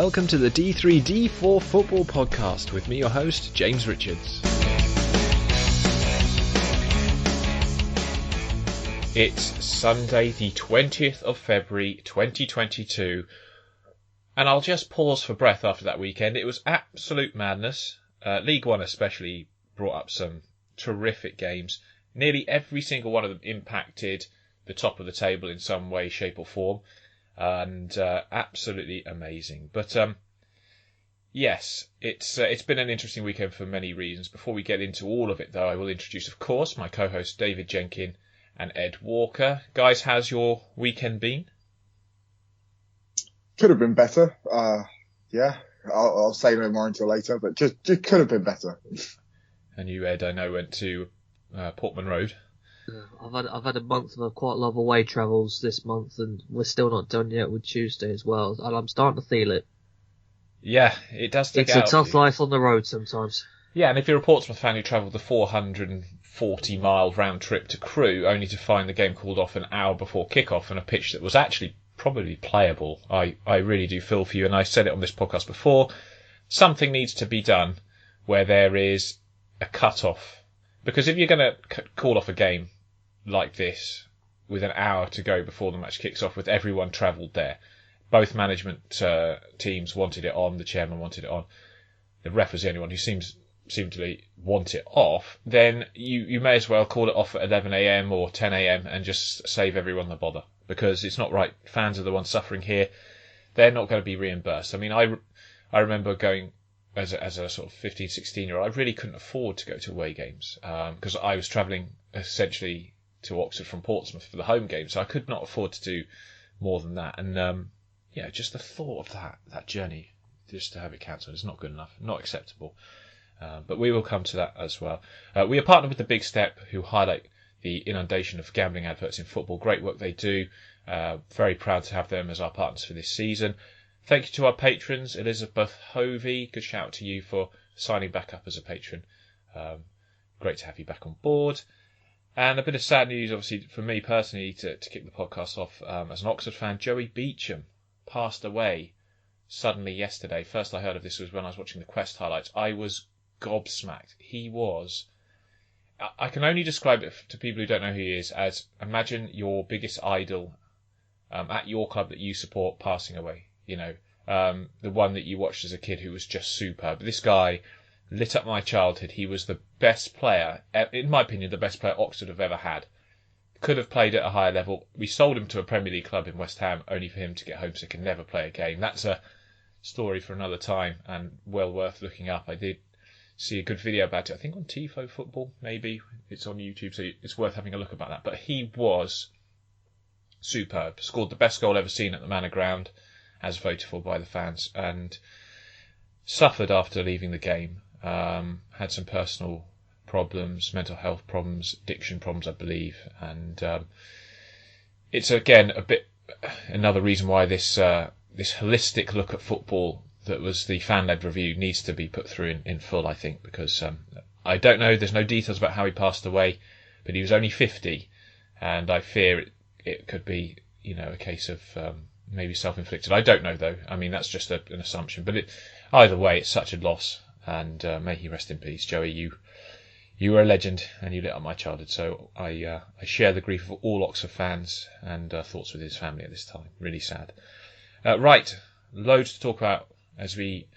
welcome to the D3D4 Football Podcast with me, your host, James Richards. It's Sunday the 20th of February 2022 and I'll just pause for breath after that weekend. It was absolute madness. League One especially brought up some terrific games. Nearly every single one of them impacted the top of the table in some way, shape or form. And absolutely amazing. But yes, it's been an interesting weekend for many reasons. Before we get into all of it, though, I will introduce, of course, my co-hosts David Jenkin and Ed Walker. Guys, how's your weekend been? Could have been better. Yeah, I'll say no more until later, but just could have been better. And you, Ed, I know went to Portman Road. I've had a month of quite a lot of away travels this month, and we're still not done yet with Tuesday as well. And I'm starting to feel it. Yeah, it does take It's a tough life on the road sometimes. Yeah, and if you're a Portsmouth fan who travelled the 440-mile round trip to Crewe, only to find the game called off an hour before kick-off on a pitch that was actually probably playable, I really do feel for you, and I said it on this podcast before. Something needs to be done where there is a cut-off. Because if you're going to call off a game like this with an hour to go before the match kicks off with everyone travelled there, both management teams wanted it on, the chairman wanted it on, the ref was the only one who seemed to want it off, then you may as well call it off at 11am or 10am and just save everyone the bother, because it's not right. Fans are the ones suffering here. They're not going to be reimbursed. I mean, I remember going as a sort of 15, 16-year-old, I really couldn't afford to go to away games because I was travelling essentially to Oxford from Portsmouth for the home game, so I could not afford to do more than that. And just the thought of that journey, just to have it cancelled, is not good enough, not acceptable. But we will come to that as well. We are partnered with The Big Step, who highlight the inundation of gambling adverts in football. Great work they do. Very proud to have them as our partners for this season. Thank you to our patrons, Elizabeth Hovey. Good shout out to you for signing back up as a patron. Great to have you back on board. And a bit of sad news, obviously, for me personally, to kick the podcast off. As an Oxford fan, Joey Beauchamp passed away suddenly yesterday. First I heard of this was when I was watching the Quest highlights. I was gobsmacked. He was... I can only describe it to people who don't know who he is as, imagine your biggest idol at your club that you support passing away. You know, the one that you watched as a kid who was just superb. This guy lit up my childhood. He was the best player, in my opinion, the best player Oxford have ever had. Could have played at a higher level. We sold him to a Premier League club in West Ham, only for him to get homesick and never play a game. That's a story for another time and well worth looking up. I did see a good video about it, I think on Tifo Football, maybe. It's on YouTube, so it's worth having a look about that. But he was superb. Scored the best goal ever seen at the Manor Ground, as voted for by the fans, and suffered after leaving the game. Had some personal problems, mental health problems, addiction problems, I believe, and it's again another reason why this holistic look at football that was the fan-led review needs to be put through in full, I think, because I don't know, there's no details about how he passed away, but he was only 50, and I fear it could be, a case of maybe self-inflicted. I don't know, though. I mean, that's just an assumption. But either way, it's such a loss, and may he rest in peace. Joey, you were a legend, and you lit up my childhood, so I share the grief of all Oxford fans, and thoughts with his family at this time. Really sad. Right, loads to talk about as we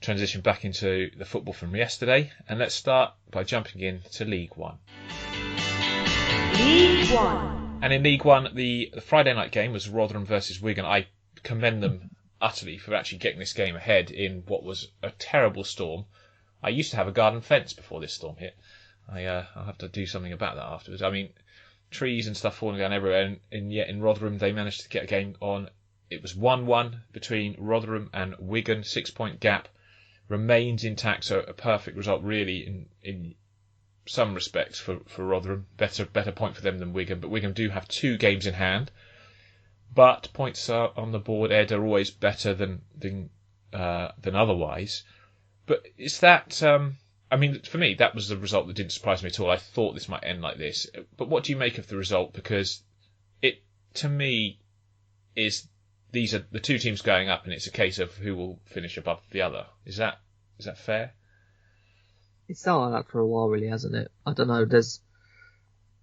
transition back into the football from yesterday, and let's start by jumping in to League One. League One. And in League One, the Friday night game was Rotherham versus Wigan. I commend them utterly for actually getting this game ahead in what was a terrible storm. I used to have a garden fence before this storm hit. I'll have to do something about that afterwards. I mean, trees and stuff falling down everywhere, and yet in Rotherham they managed to get a game on. It was 1-1 between Rotherham and Wigan. 6-point gap remains intact, so a perfect result really in some respects for Rotherham. Better point for them than Wigan, but Wigan do have 2 games in hand. But points on the board, Ed, are always better than otherwise. But is that? I mean, for me, that was the result that didn't surprise me at all. I thought this might end like this. But what do you make of the result? Because it, to me, is these are the two teams going up, and it's a case of who will finish above the other. Is that fair? It's felt like that for a while, really, hasn't it? I don't know.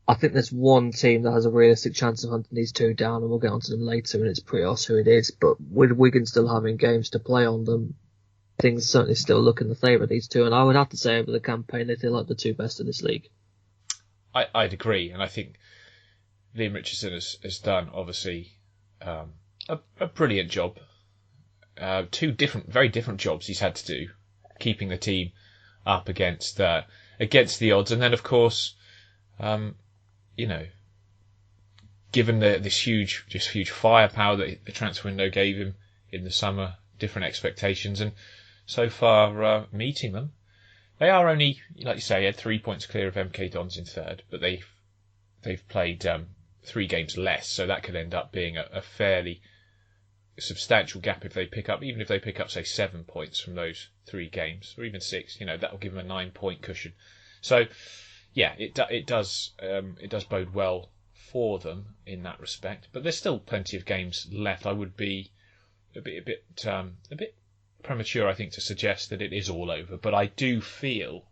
I think there's one team that has a realistic chance of hunting these two down, and we'll get onto them later, and it's pretty obvious who it is. But with Wigan still having games to play on them, things certainly still look in the favour of these two. And I would have to say over the campaign, they feel like the two best in this league. I'd agree, and I think Liam Richardson has done, obviously, a brilliant job. Two very different jobs he's had to do, keeping the team up against the odds, and then of course, given this huge firepower that the transfer window gave him in the summer, different expectations, and so far meeting them. They are only, like you say, 3 points clear of MK Dons in third, but they've played 3 games less, so that could end up being a fairly substantial gap if they pick up, even if they pick up, say, 7 points from those 3 games, or even 6. That will give them a 9-point cushion. So, yeah, it does bode well for them in that respect. But there's still plenty of games left. I would be a bit premature, I think, to suggest that it is all over. But I do feel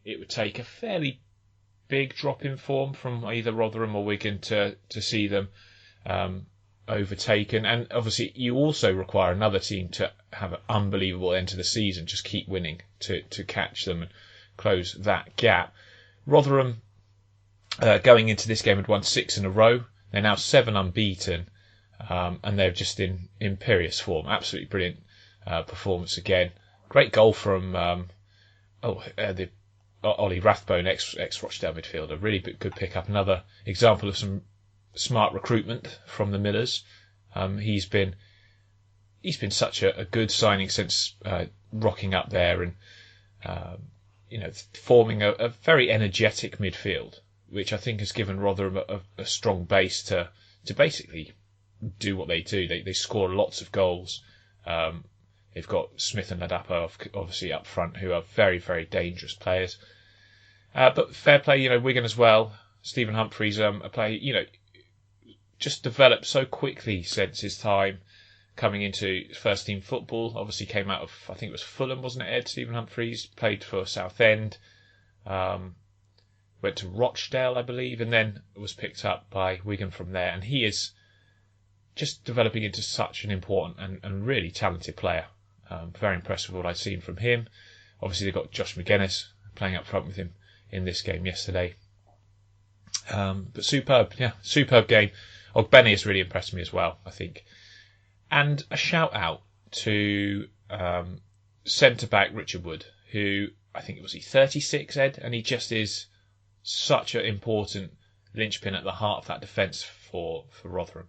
it would take a fairly big drop in form from either Rotherham or Wigan to see them overtaken. And obviously you also require another team to have an unbelievable end to the season, just keep winning to catch them and close that gap. Rotherham, going into this game, had won 6 in a row. They're now 7 unbeaten, and they're just in imperious form. Absolutely brilliant performance again. Great goal from the Ollie Rathbone, ex-Rochdale midfielder. Really good pick up. Another example of some smart recruitment from the Millers. He's been such a good signing since rocking up there and forming a very energetic midfield, which I think has given Rotherham a strong base to basically do what they do. They score lots of goals. They've got Smith and Ladapo obviously up front, who are very, very dangerous players. But fair play, Wigan as well. Stephen Humphreys, a player, just developed so quickly since his time coming into first team football. Obviously came out of, I think it was Fulham, wasn't it, Ed? Stephen Humphreys played for Southend, went to Rochdale, I believe, and then was picked up by Wigan from there. And he is just developing into such an important and really talented player. Very impressed with what I've seen from him. Obviously they've got Josh McGuinness playing up front with him in this game yesterday. But superb game. Ogbene has really impressed me as well, I think. And a shout out to centre-back Richard Wood, who, I think, was he 36, Ed? And he just is such an important linchpin at the heart of that defence for Rotherham.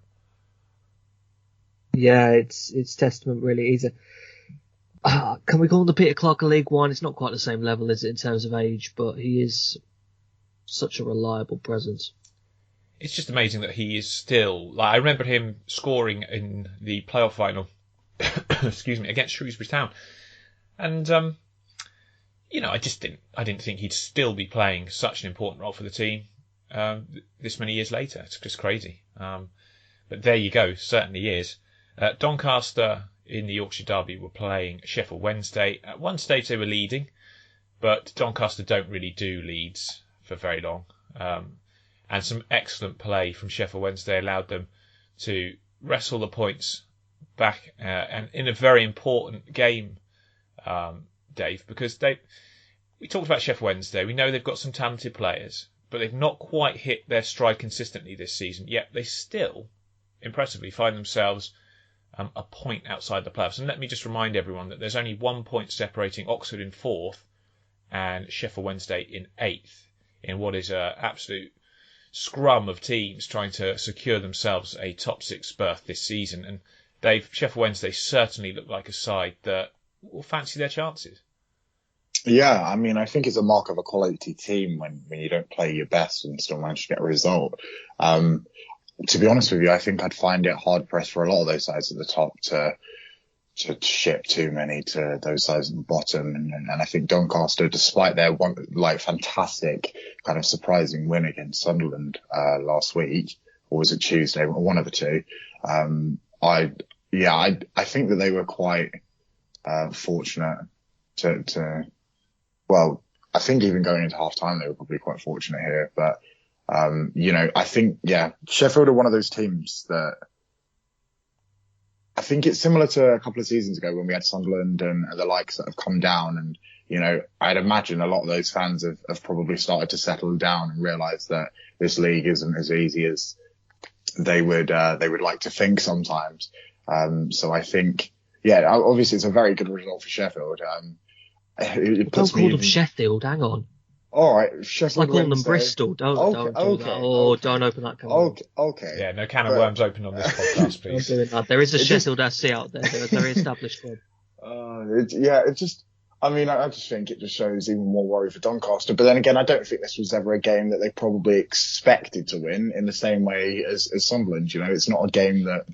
Yeah, it's testament, really. He's can we call him the Peter Clark of League One? It's not quite the same level, is it, in terms of age, but he is such a reliable presence. It's just amazing that he is still... I remember him scoring in the playoff final excuse me, against Shrewsbury Town. And, I didn't think he'd still be playing such an important role for the team this many years later. It's just crazy. But there you go, certainly is. Doncaster in the Yorkshire Derby were playing Sheffield Wednesday. At one stage they were leading, but Doncaster don't really do leads for very long. And some excellent play from Sheffield Wednesday allowed them to wrestle the points back, and in a very important game, Dave, because we talked about Sheffield Wednesday. We know they've got some talented players, but they've not quite hit their stride consistently this season. Yet they still, impressively, find themselves a point outside the playoffs. And let me just remind everyone that there's only 1 point separating Oxford in 4th and Sheffield Wednesday in 8th in what is an absolute scrum of teams trying to secure themselves a top 6 berth this season. And Sheffield Wednesday certainly look like a side that will fancy their chances. Yeah, I mean, I think it's a mark of a quality team when you don't play your best and still manage to get a result. To be honest with you, I think I'd find it hard pressed for a lot of those sides at the top to ship too many to those sides at the bottom. And I think Doncaster, despite their fantastic kind of surprising win against Sunderland last week, or was it Tuesday, one of the two, I think that they were quite fortunate to well, I think even going into half time they were probably quite fortunate here. But I think Sheffield are one of those teams that I think it's similar to a couple of seasons ago when we had Sunderland and the likes that have come down. And, I'd imagine a lot of those fans have probably started to settle down and realise that this league isn't as easy as they would like to think sometimes. So I think, obviously it's a very good result for Sheffield. It puts Don't call them Sheffield, hang on. All right, Sheffield. I call them Bristol. Don't do that. Oh, don't open that can of worms. Okay. Yeah, no can of worms open on this podcast, please. Don't do that. There is a Sheffield SC out there. They're a very established club. I just think it just shows even more worry for Doncaster. But then again, I don't think this was ever a game that they probably expected to win in the same way as Sunderland. It's not a game that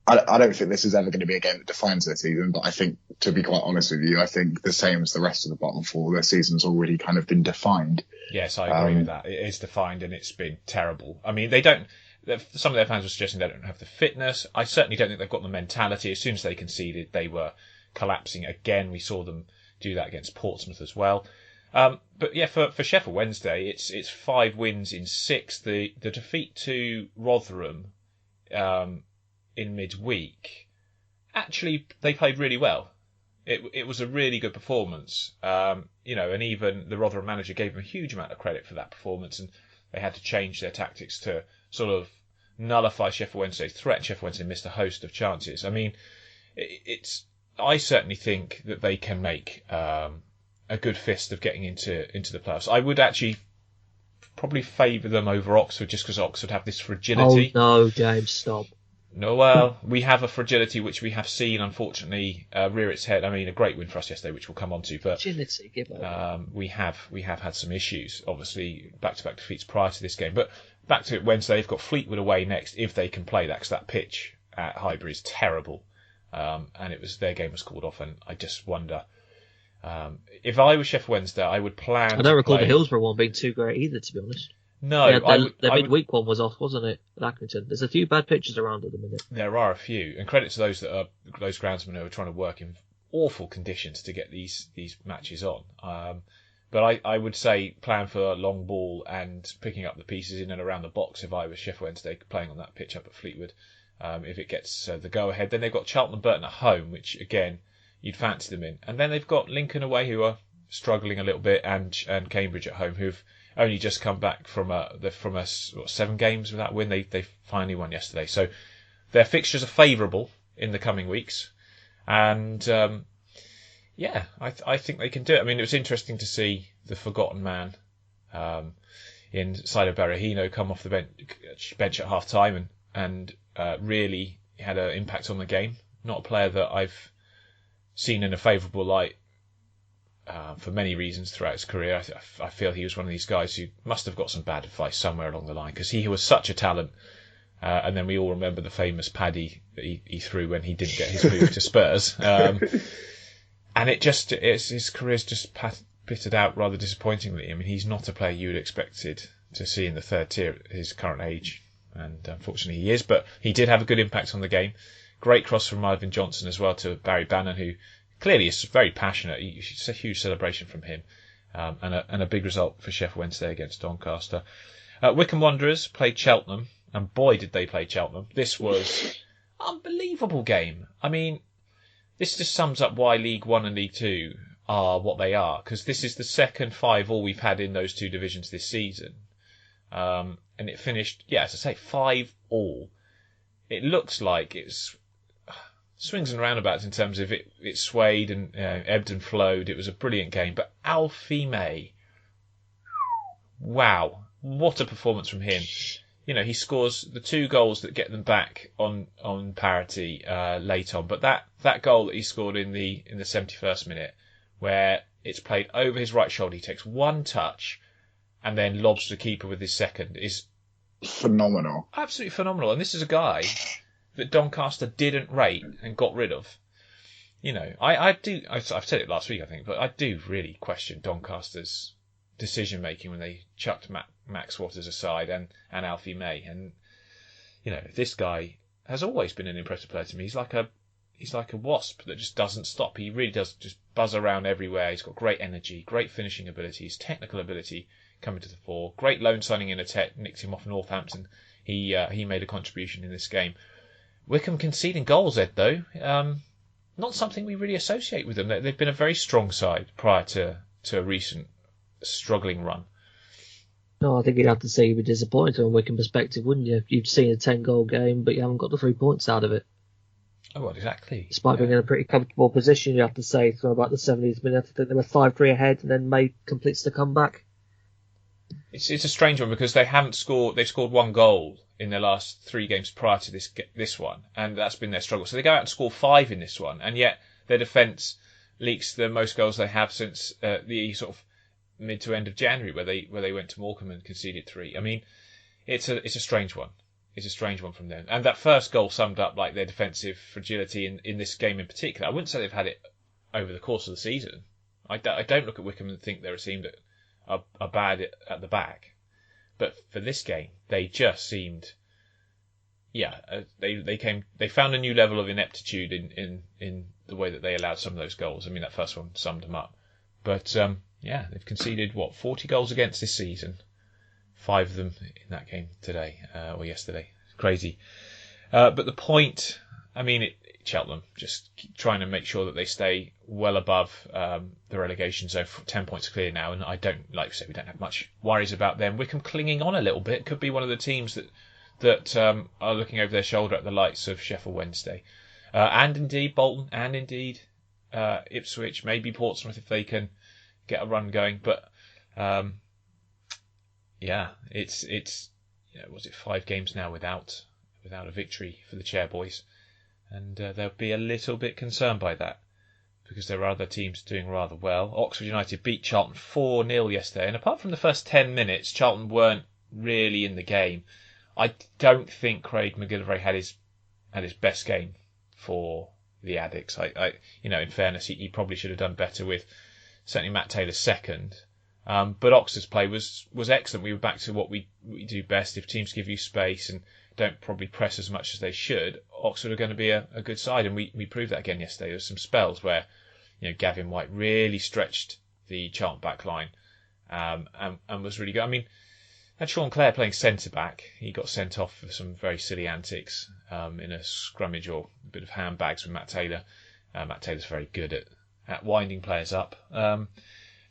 I don't think this is ever going to be a game that defines their season. But I think, to be quite honest with you, I think the same as the rest of the bottom four, their season's already kind of been defined. Yes, I agree with that. It is defined and it's been terrible. I mean, some of their fans were suggesting they don't have the fitness. I certainly don't think they've got the mentality. As soon as they conceded, they were collapsing again. We saw them do that against Portsmouth as well. But yeah, for Sheffield Wednesday, it's 5 wins in 6. The defeat to Rotherham in midweek, actually they played really well. It was a really good performance. And even the Rotherham manager gave them a huge amount of credit for that performance, and they had to change their tactics to sort of nullify Sheffield Wednesday's threat. Sheffield Wednesday missed a host of chances. I mean, I certainly think that they can make a good fist of getting into the playoffs. I would actually probably favour them over Oxford just because Oxford have this fragility. Oh no, James, stop. No, well, we have a fragility which we have seen, unfortunately, rear its head. I mean, a great win for us yesterday, which we'll come on to. But fragility, give up. We have had some issues, obviously, back-to-back defeats prior to this game. But back to Wednesday, they've got Fleetwood away next if they can play that, because that pitch at Highbury is terrible. And their game was called off, and I just wonder. If I was Sheffield Wednesday, I would plan. I don't recall the Hillsborough one being too great either, to be honest. No, the midweek one was off, wasn't it? At Accrington. There's a few bad pitches around at the minute. There are a few, and credit to those groundsmen who are trying to work in awful conditions to get these matches on. But I would say plan for long ball and picking up the pieces in and around the box if I was Sheffield Wednesday playing on that pitch up at Fleetwood. If it gets the go ahead, then they've got Charlton and Burton at home, which again you'd fancy them in, and then they've got Lincoln away who are struggling a little bit, and Cambridge at home who've only just come back from 7 games without win. They finally won yesterday, so their fixtures are favourable in the coming weeks, and I think they can do it. I mean, it was interesting to see the forgotten man in Saido Berahino come off the bench at half time and really had an impact on the game. Not a player that I've seen in a favourable light for many reasons throughout his career. I feel he was one of these guys who must have got some bad advice somewhere along the line, because he was such a talent. And then we all remember the famous paddy that he threw when he didn't get his move to Spurs. And his career's just pitted out rather disappointingly. I mean, he's not a player you would expected to see in the third tier at his current age. And unfortunately he is, but he did have a good impact on the game. Great cross from Ivan Johnson as well to Barry Bannon, who clearly is very passionate. It's a huge celebration from him, and a big result for Sheffield Wednesday against Doncaster. Wycombe Wanderers played Cheltenham, and boy did they play Cheltenham. This was an unbelievable game. I mean, this just sums up why League One and League Two are what they are, because this is the second 5-5 we've had in those two divisions this season. And it finished, as I say, 5-5. It looks like it's swings and roundabouts in terms of it swayed and ebbed and flowed. It was a brilliant game. But Alfie May, wow, what a performance from him. He scores the 2 goals that get them back on parity late on. But that goal that he scored in the 71st minute, where it's played over his right shoulder, he takes one touch and then lobs the keeper with his second, is phenomenal. Absolutely phenomenal. And this is a guy that Doncaster didn't rate and got rid of. I've said it last week, I think, but I do really question Doncaster's decision making when they chucked Max Waters aside and Alfie May. And, this guy has always been an impressive player to me. He's like a wasp that just doesn't stop. He really does just buzz around everywhere. He's got great energy, great finishing abilities, technical ability coming to the fore. Great loan signing in nicked him off Northampton. He made a contribution in this game. Wycombe conceding goals, Ed, though. Not something we really associate with them. They've been a very strong side prior to a recent struggling run. No, I think you'd have to say you'd be disappointed from a Wycombe perspective, wouldn't you? If you've seen a 10-goal game, but you haven't got the 3 points out of it. Oh, well, exactly. Despite being in a pretty comfortable position, you have to say, from about the 70th minute, I think they were 5-3 ahead and then May completes the comeback. It's a strange one because they haven't scored. They've scored 1 goal in their last 3 games prior to this one, and that's been their struggle. So they go out and score 5 in this one, and yet their defence leaks the most goals they have since the sort of mid to end of January, where they went to Morecambe and conceded 3. I mean, it's a strange one. It's a strange one from them. And that first goal summed up like their defensive fragility in this game in particular. I wouldn't say they've had it over the course of the season. I don't look at Wycombe and think they're a team that are bad at the back. But for this game, they just seemed, they found a new level of ineptitude in the way that they allowed some of those goals. I mean, that first one summed them up. But they've conceded 40 goals against this season. 5 of them in that game today or yesterday. It's crazy. But the point, I mean, Cheltenham just trying to make sure that they stay well above the relegation zone. 10 points clear now, and I don't, like I said, we don't have much worries about them. Wycombe clinging on a little bit. Could be one of the teams that are looking over their shoulder at the likes of Sheffield Wednesday. And indeed Bolton, and indeed Ipswich, maybe Portsmouth if they can get a run going. But it's was it 5 games now without a victory for the Chairboys, and they'll be a little bit concerned by that because there are other teams doing rather well. Oxford United beat Charlton 4-0 yesterday, and apart from the first 10 minutes, Charlton weren't really in the game. I don't think Craig McGillivray had his best game for the Addicts. In fairness, he probably should have done better with certainly Matt Taylor's second. But Oxford's play was excellent. We were back to what we do best. If teams give you space and don't probably press as much as they should, Oxford are going to be a good side, and we proved that again yesterday. There were some spells where Gavin White really stretched the Charlton back line and was really good. I mean, had Sean Clare playing centre back, he got sent off for some very silly antics in a scrummage or a bit of handbags with Matt Taylor. Matt Taylor's very good at winding players up.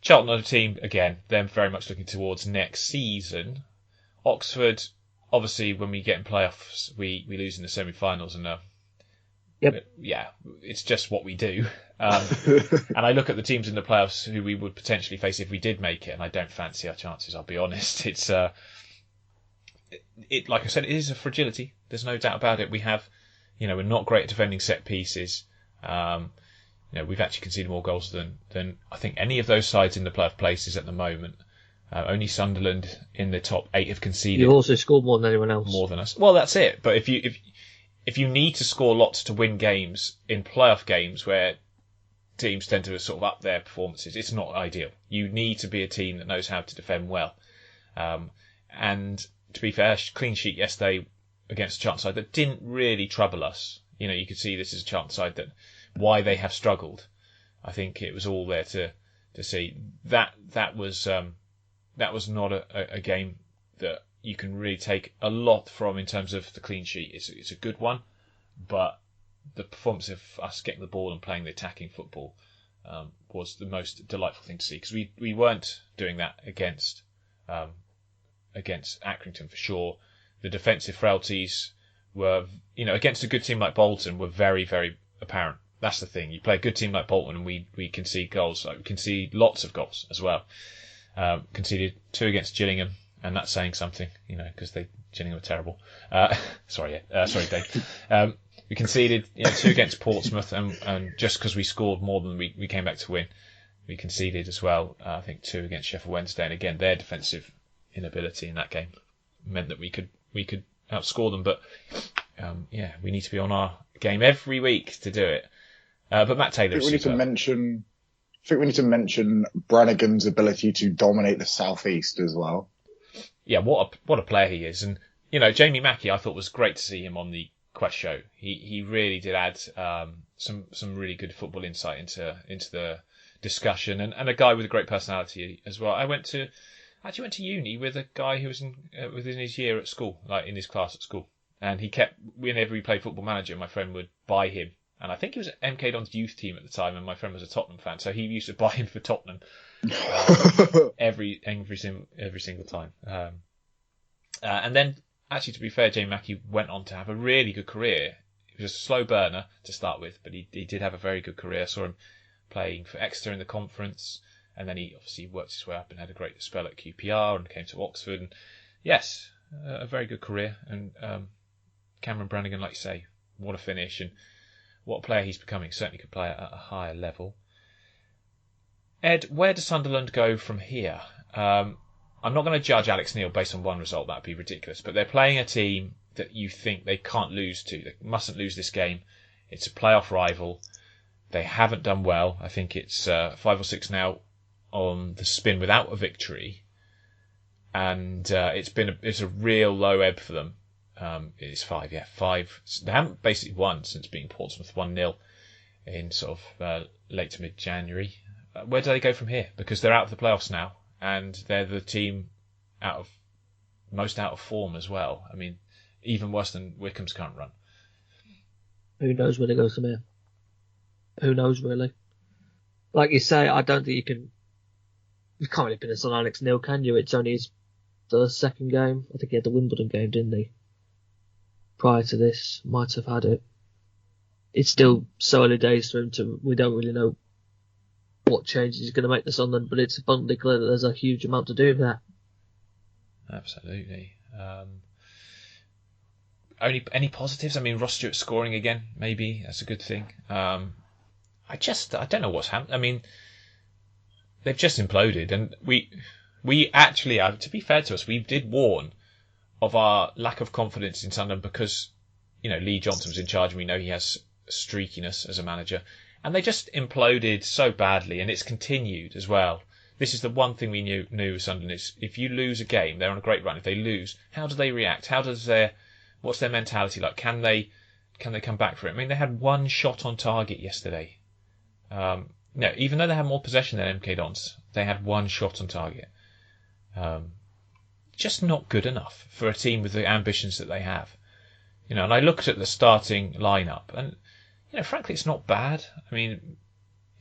Charlton are a team, again, they're very much looking towards next season. Oxford, obviously, when we get in playoffs, we lose in the semi-finals, and it's just what we do. And I look at the teams in the playoffs who we would potentially face if we did make it, and I don't fancy our chances, I'll be honest. It's like I said, it is a fragility. There's no doubt about it. We have, we're not great at defending set pieces. We've actually conceded more goals than I think any of those sides in the playoff places at the moment. Only Sunderland in the top 8 have conceded. You've also scored more than anyone else. More than us. Well, that's it. But if you need to score lots to win games in playoff games where teams tend to sort of up their performances, it's not ideal. You need to be a team that knows how to defend well. And to be fair, clean sheet yesterday against a Charlton side that didn't really trouble us. You could see this is a Charlton side that why they have struggled. I think it was all there to see. That was not a game that you can really take a lot from in terms of the clean sheet. It's a good one, but the performance of us getting the ball and playing the attacking football was the most delightful thing to see, because we weren't doing that against Accrington for sure. The defensive frailties were, against a good team like Bolton, were very, very apparent. That's the thing. You play a good team like Bolton and we concede goals. We concede lots of goals as well. Conceded 2 against Gillingham, and that's saying something, because Gillingham were terrible. Sorry, Dave. We conceded 2 against Portsmouth, and just because we scored more than we came back to win, we conceded as well. I think 2 against Sheffield Wednesday, and again their defensive inability in that game meant that we could outscore them. But we need to be on our game every week to do it. But Matt Taylor, I think we need to mention Brannigan's ability to dominate the southeast as well. Yeah, what a player he is, and Jamie Mackey, I thought was great to see him on the quest show. He really did add some really good football insight into the discussion, and a guy with a great personality as well. I actually went to uni with a guy who was within his year at school, like in his class at school, and whenever he played Football Manager, my friend would buy him. And I think he was at MK Don's youth team at the time, and my friend was a Tottenham fan, so he used to buy him for Tottenham every single time. And then, actually, to be fair, Jamie Mackie went on to have a really good career. He was a slow burner to start with, but he did have a very good career. I saw him playing for Exeter in the conference, and then he obviously worked his way up and had a great spell at QPR and came to Oxford. And yes, a very good career. And Cameron Brannigan, like you say, what a finish and what a player he's becoming. Certainly could play at a higher level. Ed, where does Sunderland go from here? I'm not going to judge Alex Neil based on one result. That would be ridiculous. But they're playing a team that you think they can't lose to. They mustn't lose this game. It's a playoff rival. They haven't done well. I think it's 5 or 6 now on the spin without a victory. And it's a real low ebb for them. It's 5, yeah. 5. They haven't basically won since beating Portsmouth 1-0 in sort of late to mid-January. Where do they go from here? Because they're out of the playoffs now, and they're the team most out of form as well. I mean, even worse than Wycombe's current run. Who knows where they go from here? Who knows, really? Like you say, I don't think you can't really pin this on Alex Neil, can you? It's only the second game. I think he had the Wimbledon game, didn't he? Prior to this, might have had it. It's still so early days for him we don't really know what changes he's going to make to Sunderland, but it's abundantly clear that there's a huge amount to do there. Absolutely. Any positives? I mean, Ross Stewart scoring again, maybe that's a good thing. I don't know what's happened. I mean, they've just imploded, and we actually, to be fair to us, we did warn of our lack of confidence in Sunderland because, Lee Johnson was in charge, and we know he has streakiness as a manager, and they just imploded so badly, and it's continued as well. This is the one thing we knew with Sunderland is if you lose a game, they're on a great run. If they lose, how do they react? What's their mentality like? Can they come back for it? I mean, they had one shot on target yesterday. No, even though they had more possession than MK Dons, they had one shot on target. Just not good enough for a team with the ambitions that they have. And I looked at the starting lineup, and frankly, it's not bad. I mean,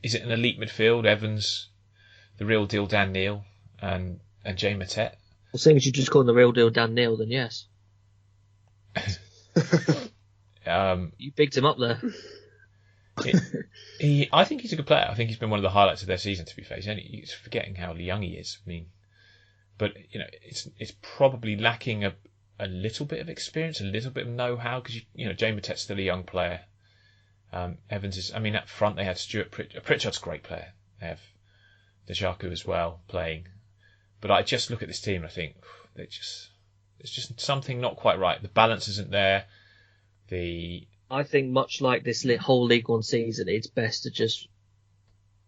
is it an elite midfield? Evans, the real deal Dan Neil, and Jay Matette. Well, seeing as you just call him the real deal Dan Neil, then yes. You picked him up there. I think he's a good player. I think he's been one of the highlights of their season. To be fair, he's forgetting how young he is. I mean, but it's probably lacking a little bit of experience, a little bit of know-how because Jay Matette's still a young player. Evans is. I mean, up front they had Stuart Pritchard's a great player. They have Dejaku as well playing, but I just look at this team and I think it's just something not quite right. The balance isn't there. I think much like this whole League One season, it's best to just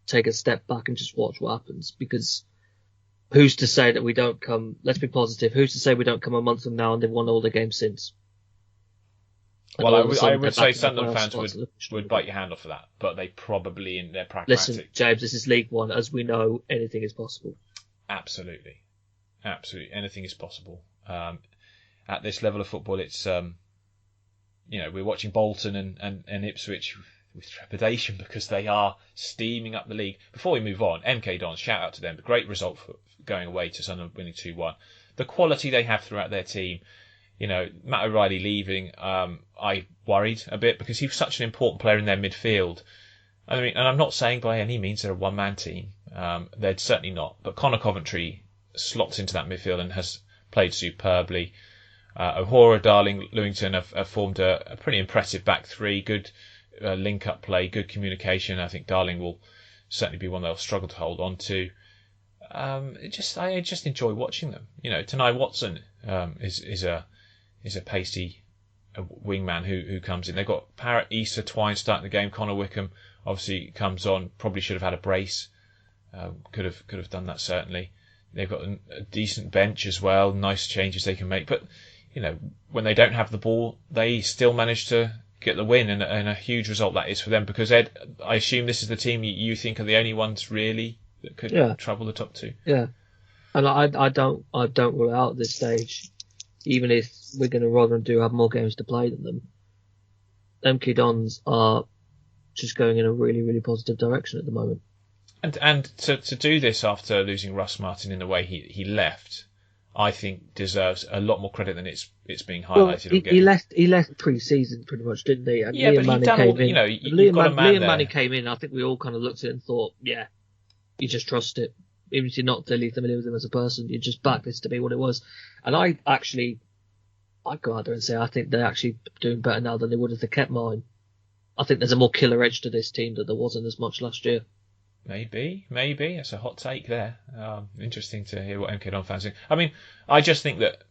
take a step back and just watch what happens, because who's to say that we don't come, let's be positive, who's to say we don't come a month from now and they've won all the games since? Well, I would say Sunderland fans would bite your hand off for that, but they probably, in their pragmatic... Listen, James, this is League One. As we know, anything is possible. Absolutely. Anything is possible. At this level of football, it's... we're watching Bolton and Ipswich with trepidation because they are steaming up the league. Before we move on, MK Dons, shout out to them. Great result for going away to Sunderland winning 2-1. The quality they have throughout their team. Matt O'Reilly leaving, I worried a bit because he was such an important player in their midfield. I mean, and I'm not saying by any means they're a one-man team. They're certainly not. But Connor Coventry slots into that midfield and has played superbly. O'Hora, Darling, Lewington have formed a pretty impressive back three. Good link-up play, good communication. I think Darling will certainly be one they'll struggle to hold on to. I just enjoy watching them. Tanai Watson is a pasty wingman who comes in. They've got Parrott, Issa, Twine starting the game. Connor Wickham obviously comes on. Probably should have had a brace. Could have done that certainly. They've got a decent bench as well. Nice changes they can make. But when they don't have the ball, they still manage to get the win, and a huge result that is for them. Because Ed, I assume this is the team you think are the only ones really that could trouble the top two. Yeah, and I don't rule it out at this stage. Even if Wigan and Rotherham do have more games to play than them, MK Dons are just going in a really, really positive direction at the moment. And to do this after losing Russ Martin in the way he left, I think deserves a lot more credit than it's being highlighted. Well, he left pre-season pretty much, didn't he? And yeah, Liam but Manning he'd done all, Liam Manning came in. I think we all kind of looked at it and thought, yeah, you just trust it. Even if you're not totally familiar with him as a person, you just back this to be what it was. And I go out there and say I think they're actually doing better now than they would if they kept mine. I think there's a more killer edge to this team that there wasn't as much last year. Maybe. That's a hot take there. Interesting to hear what MK Don fans think. I mean, I just think that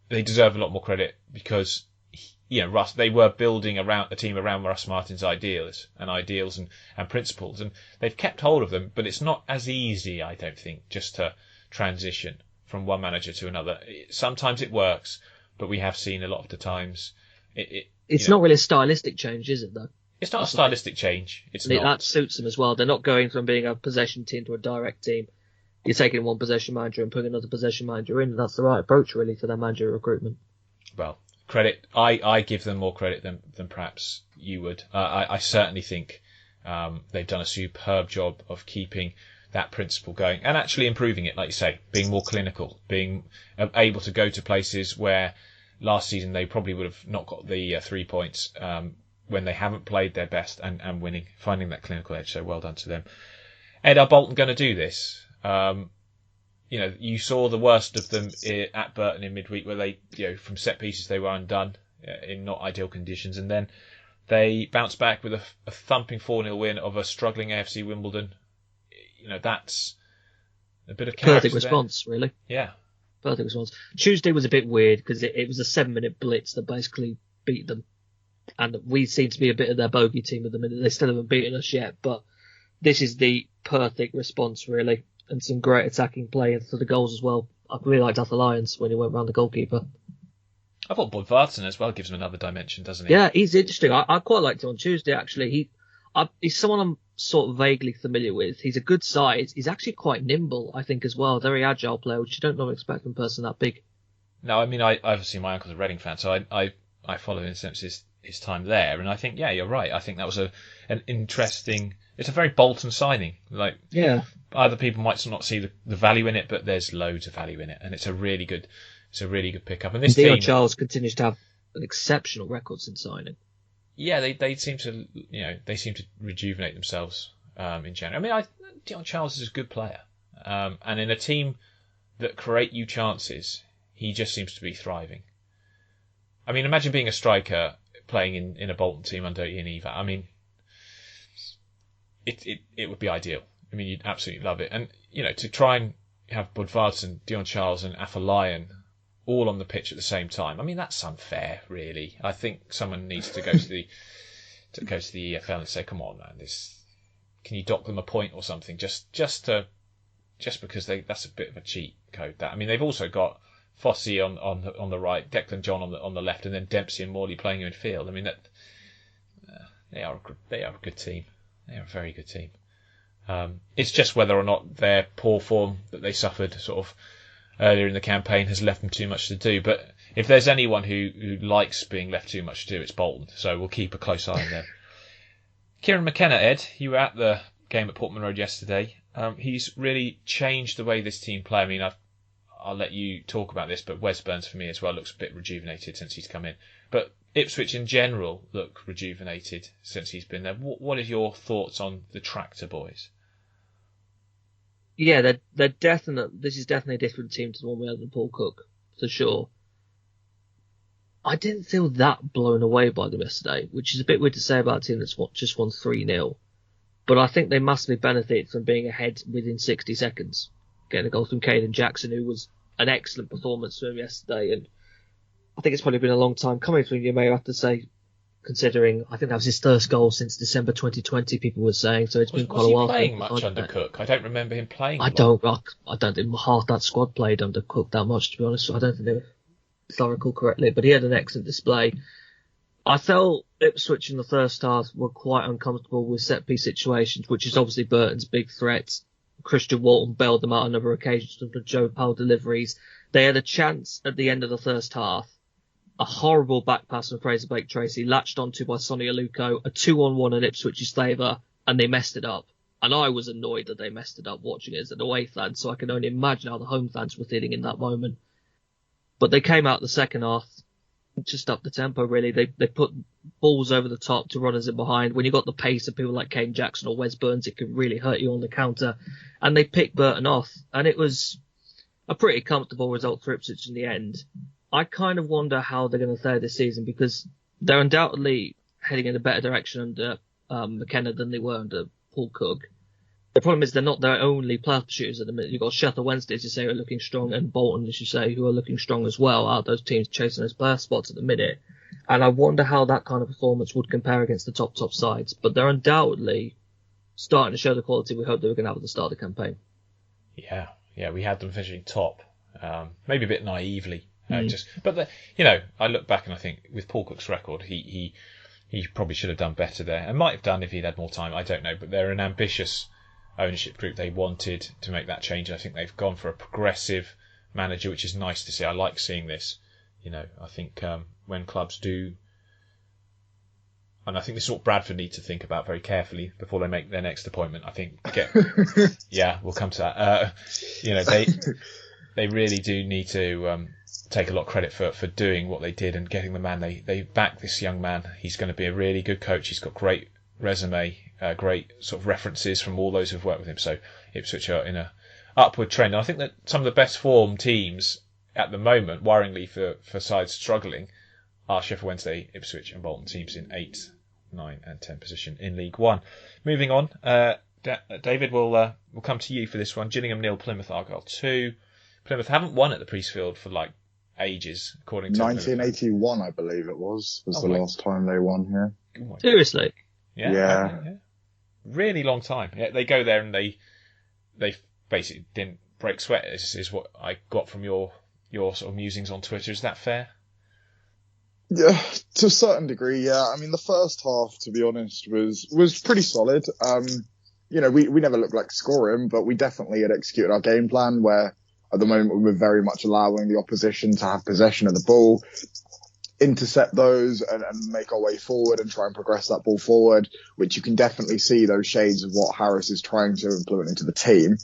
they deserve a lot more credit because, Russ, they were building a team around Russ Martin's ideals and principles, and they've kept hold of them, but it's not as easy, I don't think, just to transition from one manager to another. Sometimes it works, but we have seen a lot of the times it's not really a stylistic change, is it, though? It's not a stylistic change. It's not. That suits them as well. They're not going from being a possession team to a direct team. You're taking one possession manager and putting another possession manager in. That's the right approach, really, for their manager recruitment. Well, credit. I give them more credit than perhaps you would. I certainly think they've done a superb job of keeping that principle going and actually improving it, like you say, being more clinical, being able to go to places where last season they probably would have not got the 3 points when they haven't played their best and winning, finding that clinical edge. So well done to them. Ed, are Bolton going to do this? You saw the worst of them at Burton in midweek where they, from set pieces they were undone in not ideal conditions, and then they bounced back with a thumping 4-0 win of a struggling AFC Wimbledon. That's a bit of character. Perfect response, really. Yeah. Perfect response. Tuesday was a bit weird because it was a 7-minute blitz that basically beat them. And we seem to be a bit of their bogey team at the minute. They still haven't beaten us yet, but this is the perfect response, really. And some great attacking play for the goals as well. I really liked Arthur Lyons when he went round the goalkeeper. I thought Bodvarsson as well gives him another dimension, doesn't he? Yeah, he's interesting. I quite liked him on Tuesday, actually. He's someone I'm sort of vaguely familiar with. He's a good size. He's actually quite nimble, I think, as well. Very agile player, which you don't normally expect from a person that big. No, I mean, I obviously my uncle's a Reading fan, so I follow him since his time there, and I think, yeah, you're right. I think that was an interesting. It's a very Bolton signing. Other people might not see the value in it, but there's loads of value in it, and it's a really good pickup. And this Dion team, Charles continues to have an exceptional record since signing. Yeah, they seem to rejuvenate themselves in general. I mean, Dion Charles is a good player, and in a team that create you chances, he just seems to be thriving. I mean, imagine being a striker playing in a Bolton team under Ian Eva. I mean, it would be ideal. I mean, you'd absolutely love it. And, to try and have Bodvarsson, Dion Charles and Afolayan all on the pitch at the same time, I mean, that's unfair, really. I think someone needs to go to the EFL and say, come on, man, can you dock them a point or something? Just because that's a bit of a cheat code. That, I mean, they've also got Fossey on the right, Declan John on the left, and then Dempsey and Morley playing in midfield. I mean, they are a good team. They are a very good team. It's just whether or not their poor form that they suffered sort of earlier in the campaign has left them too much to do. But if there's anyone who likes being left too much to do, it's Bolton. So we'll keep a close eye on them. Kieran McKenna, Ed, you were at the game at Portman Road yesterday. He's really changed the way this team play. I mean, I'll let you talk about this, but Wes Burns for me as well looks a bit rejuvenated since he's come in. But Ipswich in general look rejuvenated since he's been there. What are your thoughts on the Tractor Boys? Yeah, they're definite. This is definitely a different team to the one we had with Paul Cook, for sure. I didn't feel that blown away by them yesterday, which is a bit weird to say about a team that's just won 3-0. But I think they massively benefited from being ahead within 60 seconds. Getting a goal from Caden Jackson, who was an excellent performance from him yesterday. And I think it's probably been a long time coming from you, may have to say, considering I think that was his first goal since December 2020, people were saying. So it's been quite a while. Was he playing much under Cook? I don't remember him playing. I don't think half that squad played under Cook that much, to be honest. I don't think they were. if I recall correctly, but he had an excellent display. I felt Ipswich in the first half were quite uncomfortable with set-piece situations, which is obviously Burton's big threat. Christian Walton bailed them out on a number of occasions with the Joe Powell deliveries. They had a chance at the end of the first half. A horrible back pass from Fraser Blake-Tracy, latched onto by Sonny Aluko, a 2-on-1 in Ipswich's favour, and they messed it up. And I was annoyed that they messed it up watching it as an away fan, so I can only imagine how the home fans were feeling in that moment. But they came out the second half, just up the tempo really. They put balls over the top to runners in behind. When you got the pace of people like Kane Jackson or Wes Burns, it could really hurt you on the counter. And they picked Burton off, and it was a pretty comfortable result for Ipswich in the end. I kind of wonder how they're going to fare this season, because they're undoubtedly heading in a better direction under McKenna than they were under Paul Cook. The problem is they're not their only playoff shooters at the minute. You've got Sheffield Wednesday, as you say, who are looking strong, and Bolton, as you say, who are looking strong as well, out of those teams chasing those playoff spots at the minute. And I wonder how that kind of performance would compare against the top sides. But they're undoubtedly starting to show the quality we hoped they were going to have at the start of the campaign. Yeah, we had them finishing top, maybe a bit naively. But I look back and I think with Paul Cook's record, he probably should have done better there, and might have done if he'd had more time. I don't know, but they're an ambitious ownership group. They wanted to make that change. I think they've gone for a progressive manager, which is nice to see. I like seeing this. I think when clubs do, and I think this is what Bradford need to think about very carefully before they make their next appointment. I think we'll come to that. They really do need to take a lot of credit for doing what they did and getting the man. They backed this young man. He's going to be a really good coach. He's got great resume, great sort of references from all those who've worked with him. So Ipswich are in a upward trend. And I think that some of the best formed teams at the moment, worryingly for sides struggling, are Sheffield Wednesday, Ipswich and Bolton, teams in 8, 9 and 10 position in League One. Moving on, David, we'll come to you for this one. Gillingham 0, Plymouth Argyle 2. Plymouth haven't won at the Priestfield for ages, according to 1981, I believe it was the last time they won here. Oh, seriously? Yeah. Really long time. Yeah, they go there and they basically didn't break sweat. Is what I got from your sort of musings on Twitter. Is that fair? Yeah, to a certain degree, yeah. I mean, the first half, to be honest, was pretty solid. We never looked like scoring, but we definitely had executed our game plan where at the moment we were very much allowing the opposition to have possession of the ball, intercept those and make our way forward and try and progress that ball forward, which you can definitely see those shades of what Harris is trying to implement into the team.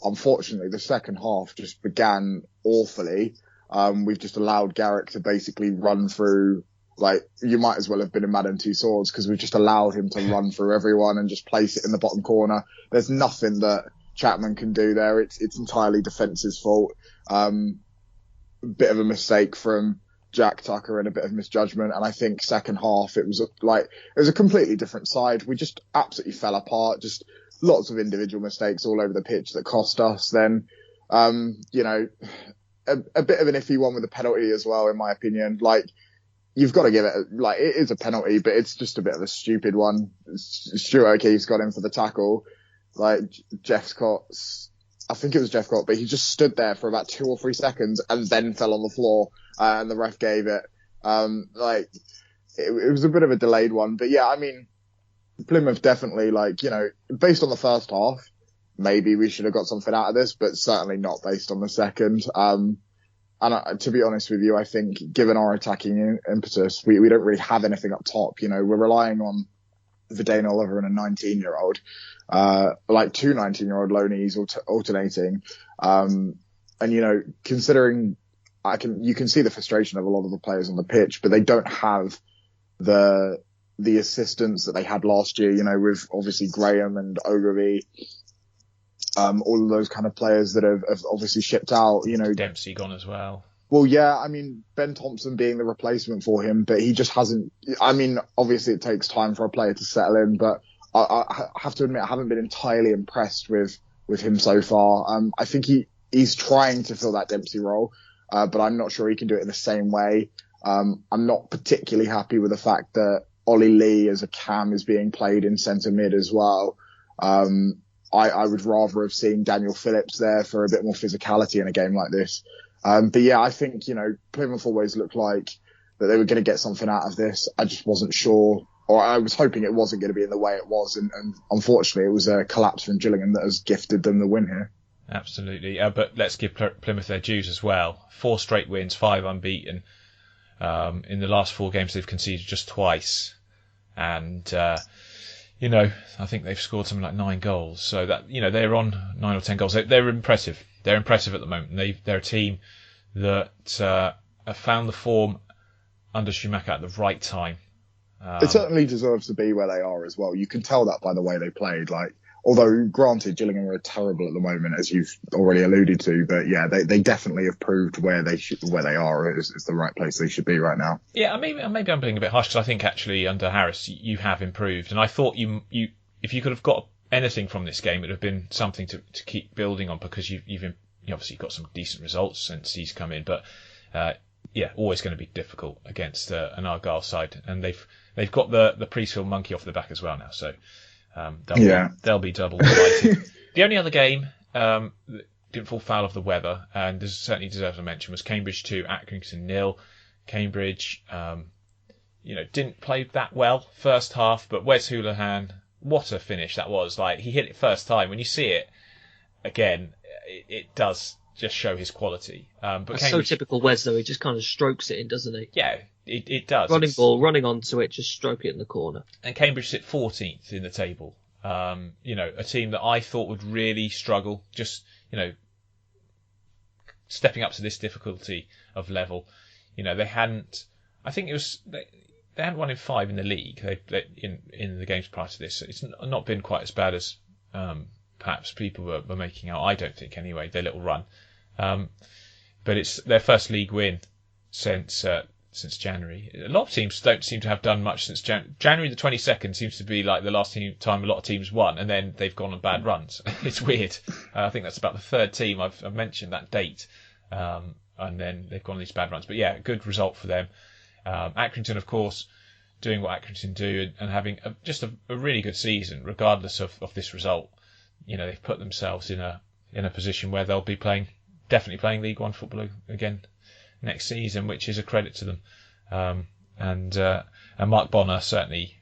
Unfortunately, the second half just began awfully. We've just allowed Garrick to basically run through, you might as well have been in Madden Two Swords, because we've just allowed him to run through everyone and just place it in the bottom corner. There's nothing that Chapman can do there. It's entirely defence's fault. A bit of a mistake from Jack Tucker and a bit of misjudgment. And I think second half, it was a completely different side. We just absolutely fell apart. Just lots of individual mistakes all over the pitch that cost us. Then, a bit of an iffy one with the penalty as well, in my opinion. You've got to give it, it is a penalty, but it's just a bit of a stupid one. Stuart O'Keefe's got him for the tackle. Jeff Scott's, I think it was Jeff Scott, but he just stood there for about 2 or 3 seconds and then fell on the floor, and the ref gave it. It was a bit of a delayed one, but yeah, I mean, Plymouth definitely, based on the first half, maybe we should have got something out of this, but certainly not based on the second. And to be honest with you, I think given our attacking impetus, we don't really have anything up top. We're relying on Vidane Oliver and a 19-year-old, 2 19-year-old loanees alternating. Considering you can see the frustration of a lot of the players on the pitch, but they don't have the assistance that they had last year, with obviously Graham and Ogilvy, all of those kind of players that have obviously shipped out, Dempsey gone as well. Well, yeah, I mean, Ben Thompson being the replacement for him, but he just hasn't, I mean, obviously it takes time for a player to settle in, but I have to admit, I haven't been entirely impressed with him so far. I think he's trying to fill that Dempsey role, but I'm not sure he can do it in the same way. I'm not particularly happy with the fact that Ollie Lee as a cam is being played in centre mid as well. I would rather have seen Daniel Phillips there for a bit more physicality in a game like this. But yeah, I think, Plymouth always looked like that they were going to get something out of this. I just wasn't sure, or I was hoping it wasn't going to be in the way it was. And unfortunately, it was a collapse from Gillingham that has gifted them the win here. Absolutely. But let's give Plymouth their dues as well. 4 straight wins, 5 unbeaten. In the last 4 games, they've conceded just twice. And, I think they've scored something like 9 goals. So that, they're on 9 or 10 goals. They're impressive. They're impressive at the moment. They're a team that have found the form under Schumacher at the right time. It certainly deserves to be where they are as well. You can tell that by the way they played. Although granted, Gillingham are terrible at the moment, as you've already alluded to, but yeah, they definitely have proved where they are is the right place they should be right now. Yeah, maybe I'm being a bit harsh because I think actually under Harris you have improved, and I thought you if you could have got anything from this game, it would have been something to keep building on, because you've obviously got some decent results since he's come in, but always going to be difficult against an Argyle side, and they've got the Priestfield monkey off the back as well now, so they'll be double delighted. The only other game that didn't fall foul of the weather, and this certainly deserves a mention, was Cambridge 2, Accrington 0. Cambridge, didn't play that well first half, but Wes Houlihan, what a finish that was! He hit it first time. When you see it again, it does just show his quality. But That's so typical Wes, though. He just kind of strokes it in, doesn't he? Yeah, it does. Running onto it, just stroke it in the corner. And Cambridge sit 14th in the table. A team that I thought would really struggle, just, stepping up to this difficulty of level. They hadn't, I think it was, they hadn't won in 5 in the league in the games prior to this. It's not been quite as bad as perhaps people were making out, I don't think anyway, their little run. But it's their first league win since January. A lot of teams don't seem to have done much since January the 22nd seems to be like the last time a lot of teams won, and then they've gone on bad runs. It's weird. I think that's about the 3rd team I've mentioned that date, and then they've gone on these bad runs. But yeah, good result for them. Accrington, of course, doing what Accrington do and having just a really good season, regardless of this result. They've put themselves in a position where they'll be definitely playing League One football again next season, which is a credit to them. And Mark Bonner, certainly,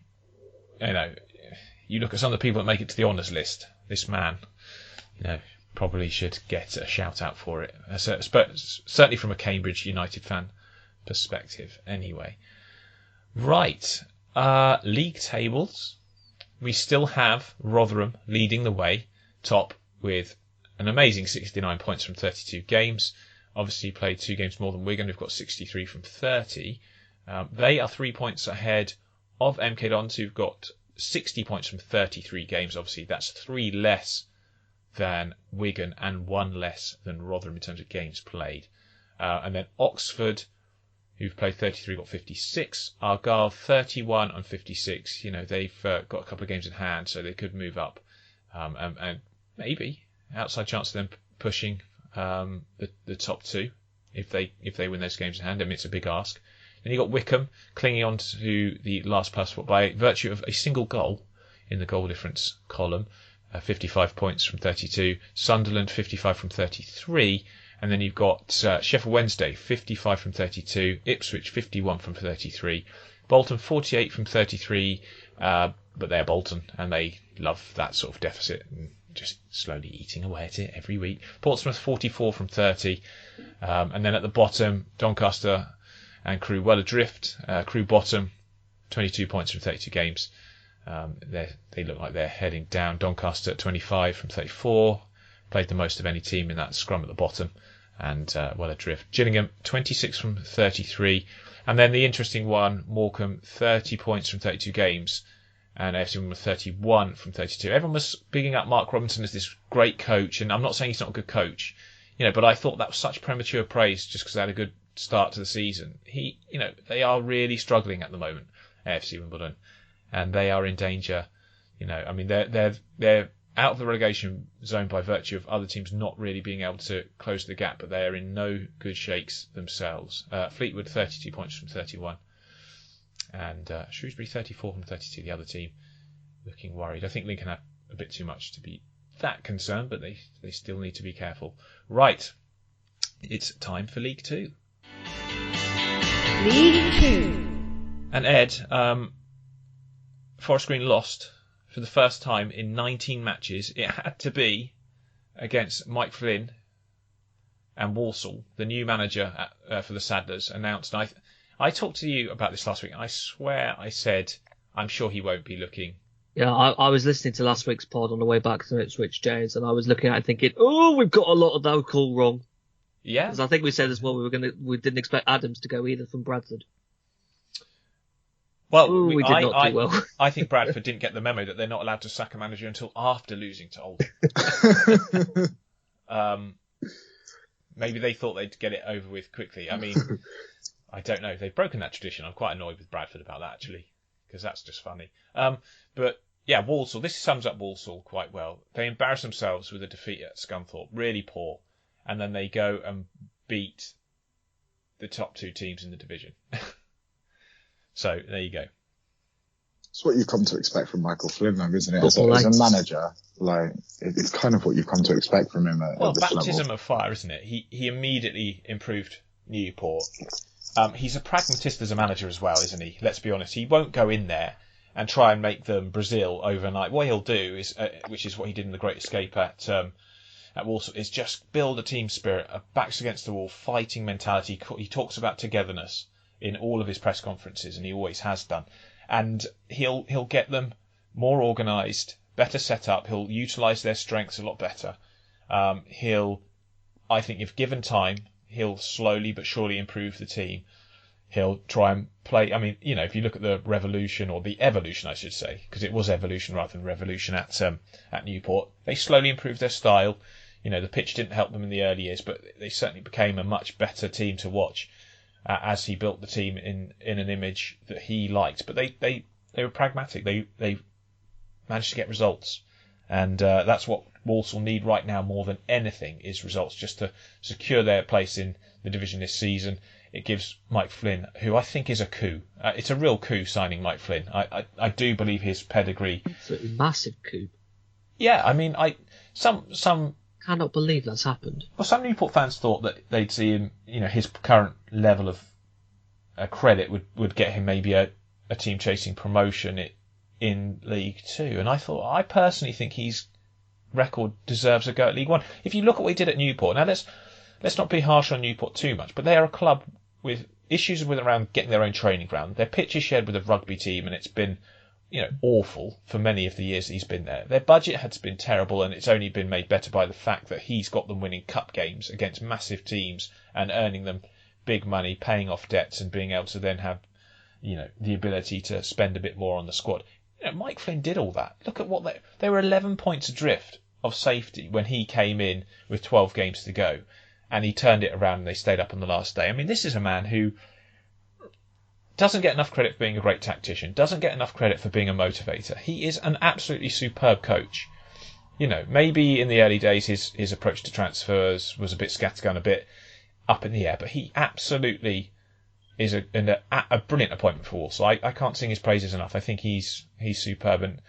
you look at some of the people that make it to the honours list, this man, probably should get a shout out for it. Certainly from a Cambridge United fan perspective, anyway. Right. League tables. We still have Rotherham leading the way, top with an amazing 69 points from 32 games. Obviously played 2 games more than Wigan. They've got 63 from 30. They are 3 points ahead of MK Dons, who've got 60 points from 33 games. Obviously, that's 3 less than Wigan and 1 less than Rotherham in terms of games played. And then Oxford, who've played 33, got 56. Argyle, 31 and 56. They've got a couple of games in hand, so they could move up. And maybe outside chance of them pushing the top 2 if they win those games in hand. I mean, it's a big ask. Then you got Wycombe clinging on to the last place spot by virtue of a single goal in the goal difference column. 55 points from 32. Sunderland 55 from 33. And then you've got Sheffield Wednesday 55 from 32. Ipswich 51 from 33. Bolton 48 from 33. But they're Bolton and they love that sort of deficit and just slowly eating away at it every week. Portsmouth 44 from 30. And then at the bottom, Doncaster and Crewe well adrift. Crewe bottom, 22 points from 32 games. They look like they're heading down. Doncaster at 25 from 34. Played the most of any team in that scrum at the bottom. And well adrift. Gillingham 26 from 33. And then the interesting one, Morecambe 30 points from 32 games. And AFC Wimbledon 31 from 32. Everyone was bigging up Mark Robinson as this great coach, and I'm not saying he's not a good coach, but I thought that was such premature praise just because they had a good start to the season. They are really struggling at the moment, AFC Wimbledon, and they are in danger. I mean, they're out of the relegation zone by virtue of other teams not really being able to close the gap, but they are in no good shakes themselves. Fleetwood 32 points from 31. And Shrewsbury 34 from 32, the other team, looking worried. I think Lincoln have a bit too much to be that concerned, but they still need to be careful. Right. It's time for League Two. League Two. And Ed, Forest Green lost for the first time in 19 matches. It had to be against Mike Flynn and Walsall, the new manager for the Saddlers, announced. I talked to you about this last week, and I swear I said I'm sure he won't be looking. Yeah, I was listening to last week's pod on the way back to Ipswich, James, and I was looking at it thinking, oh, we've got a lot of that call wrong. Yeah, because I think we said as well we didn't expect Adams to go either from Bradford. Well, we did not do well. I think Bradford didn't get the memo that they're not allowed to sack a manager until after losing to Oldham. Maybe they thought they'd get it over with quickly. I mean, I don't know. They've broken that tradition. I'm quite annoyed with Bradford about that, actually, because that's just funny. But yeah, Walsall. This sums up Walsall quite well. They embarrass themselves with a defeat at Scunthorpe, really poor, and then they go and beat the top two teams in the division. So there you go. It's what you've come to expect from Michael Flynn, though, isn't it? As a manager, it's kind of what you've come to expect from him at this baptism level. of fire, isn't it? He immediately improved Newport. He's a pragmatist as a manager as well, isn't he? Let's be honest. He won't go in there and try and make them Brazil overnight. What he'll do is, which is what he did in the Great Escape at Walsall, is just build a team spirit, a backs against the wall, fighting mentality. He talks about togetherness in all of his press conferences, and he always has done. And he'll get them more organised, better set up. He'll utilise their strengths a lot better. I think if given time, he'll slowly but surely improve the team. He'll try and play. I mean, if you look at the revolution, or the evolution, I should say, because it was evolution rather than revolution at Newport, they slowly improved their style. The pitch didn't help them in the early years, but they certainly became a much better team to watch as he built the team in an image that he liked. But they were pragmatic. They managed to get results, and that's what Walsall need right now more than anything is results, just to secure their place in the division this season. It gives Mike Flynn, who I think is a coup. It's a real coup signing Mike Flynn. I do believe his pedigree. Absolutely massive coup. Yeah, I mean, some cannot believe that's happened. Well, some Newport fans thought that they'd see him, his current level of credit would get him maybe a team chasing promotion in League Two, and I personally think his record deserves a go at League One. If you look at what he did at Newport, now let's not be harsh on Newport too much, but they are a club with issues around getting their own training ground. Their pitch is shared with a rugby team, and it's been awful for many of the years that he's been there. Their budget has been terrible, and it's only been made better by the fact that he's got them winning cup games against massive teams and earning them big money, paying off debts, and being able to then have the ability to spend a bit more on the squad. Mike Flynn did all that. Look at what they were 11 points adrift of safety when he came in with 12 games to go, and he turned it around and they stayed up on the last day. I mean, this is a man who doesn't get enough credit for being a great tactician, doesn't get enough credit for being a motivator. He is an absolutely superb coach. Maybe in the early days his approach to transfers was a bit scattergun, a bit up in the air, but he absolutely is a brilliant appointment for Walsall. I can't sing his praises enough. I think he's superb, and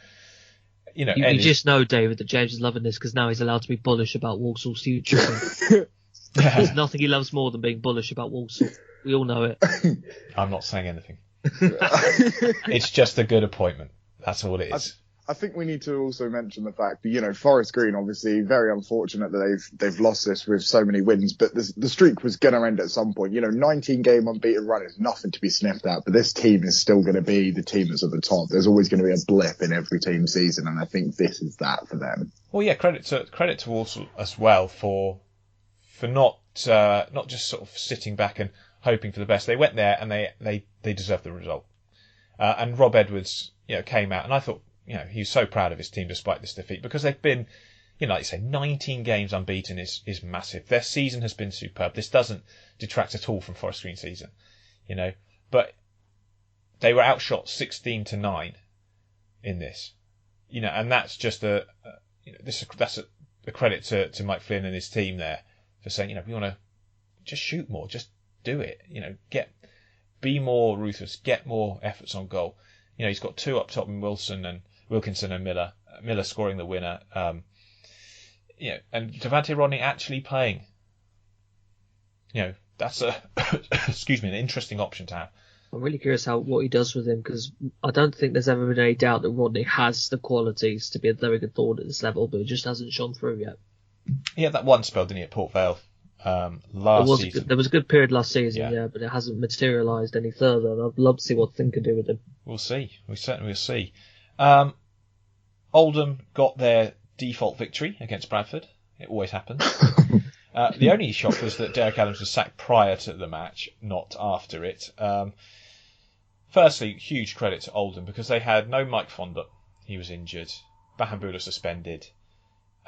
you just know, David, that James is loving this because now he's allowed to be bullish about Walsall's future. There's nothing he loves more than being bullish about Walsall. We all know it. I'm not saying anything. It's just a good appointment. That's all it is. I think we need to also mention the fact that, Forest Green, obviously, very unfortunate that they've lost this with so many wins, but the streak was going to end at some point. 19-game unbeaten run is nothing to be sniffed at, but this team is still going to be the team that's at the top. There's always going to be a blip in every team season, and I think this is that for them. Well, yeah, credit to Walsall as well for not just sort of sitting back and hoping for the best. They went there and they deserved the result. And Rob Edwards, came out, and I thought, he was so proud of his team despite this defeat, because they've been, like you say, 19 games unbeaten is massive. Their season has been superb. This doesn't detract at all from Forest Green's season, but they were outshot 16-9 in this, and that's just that's a credit to Mike Flynn and his team there for saying, we want to just shoot more, just do it, be more ruthless, get more efforts on goal. He's got two up top in Wilkinson and Miller. Miller scoring the winner. And Devante Rodney actually playing. that's a excuse me, an interesting option to have. I'm really curious what he does with him, because I don't think there's ever been any doubt that Rodney has the qualities to be a very good forward at this level, but it just hasn't shone through yet. He had that one spell, didn't he, at Port Vale last season? There was a good period last season, Yeah. but it hasn't materialised any further, and I'd love to see what Flynn can do with him. We'll see. We certainly will see. Oldham got their default victory against Bradford. It always happens. The only shock was that Derek Adams was sacked prior to the match, not after it. Firstly, huge credit to Oldham, because they had no Mike Fondop. He was injured. Bahambula suspended.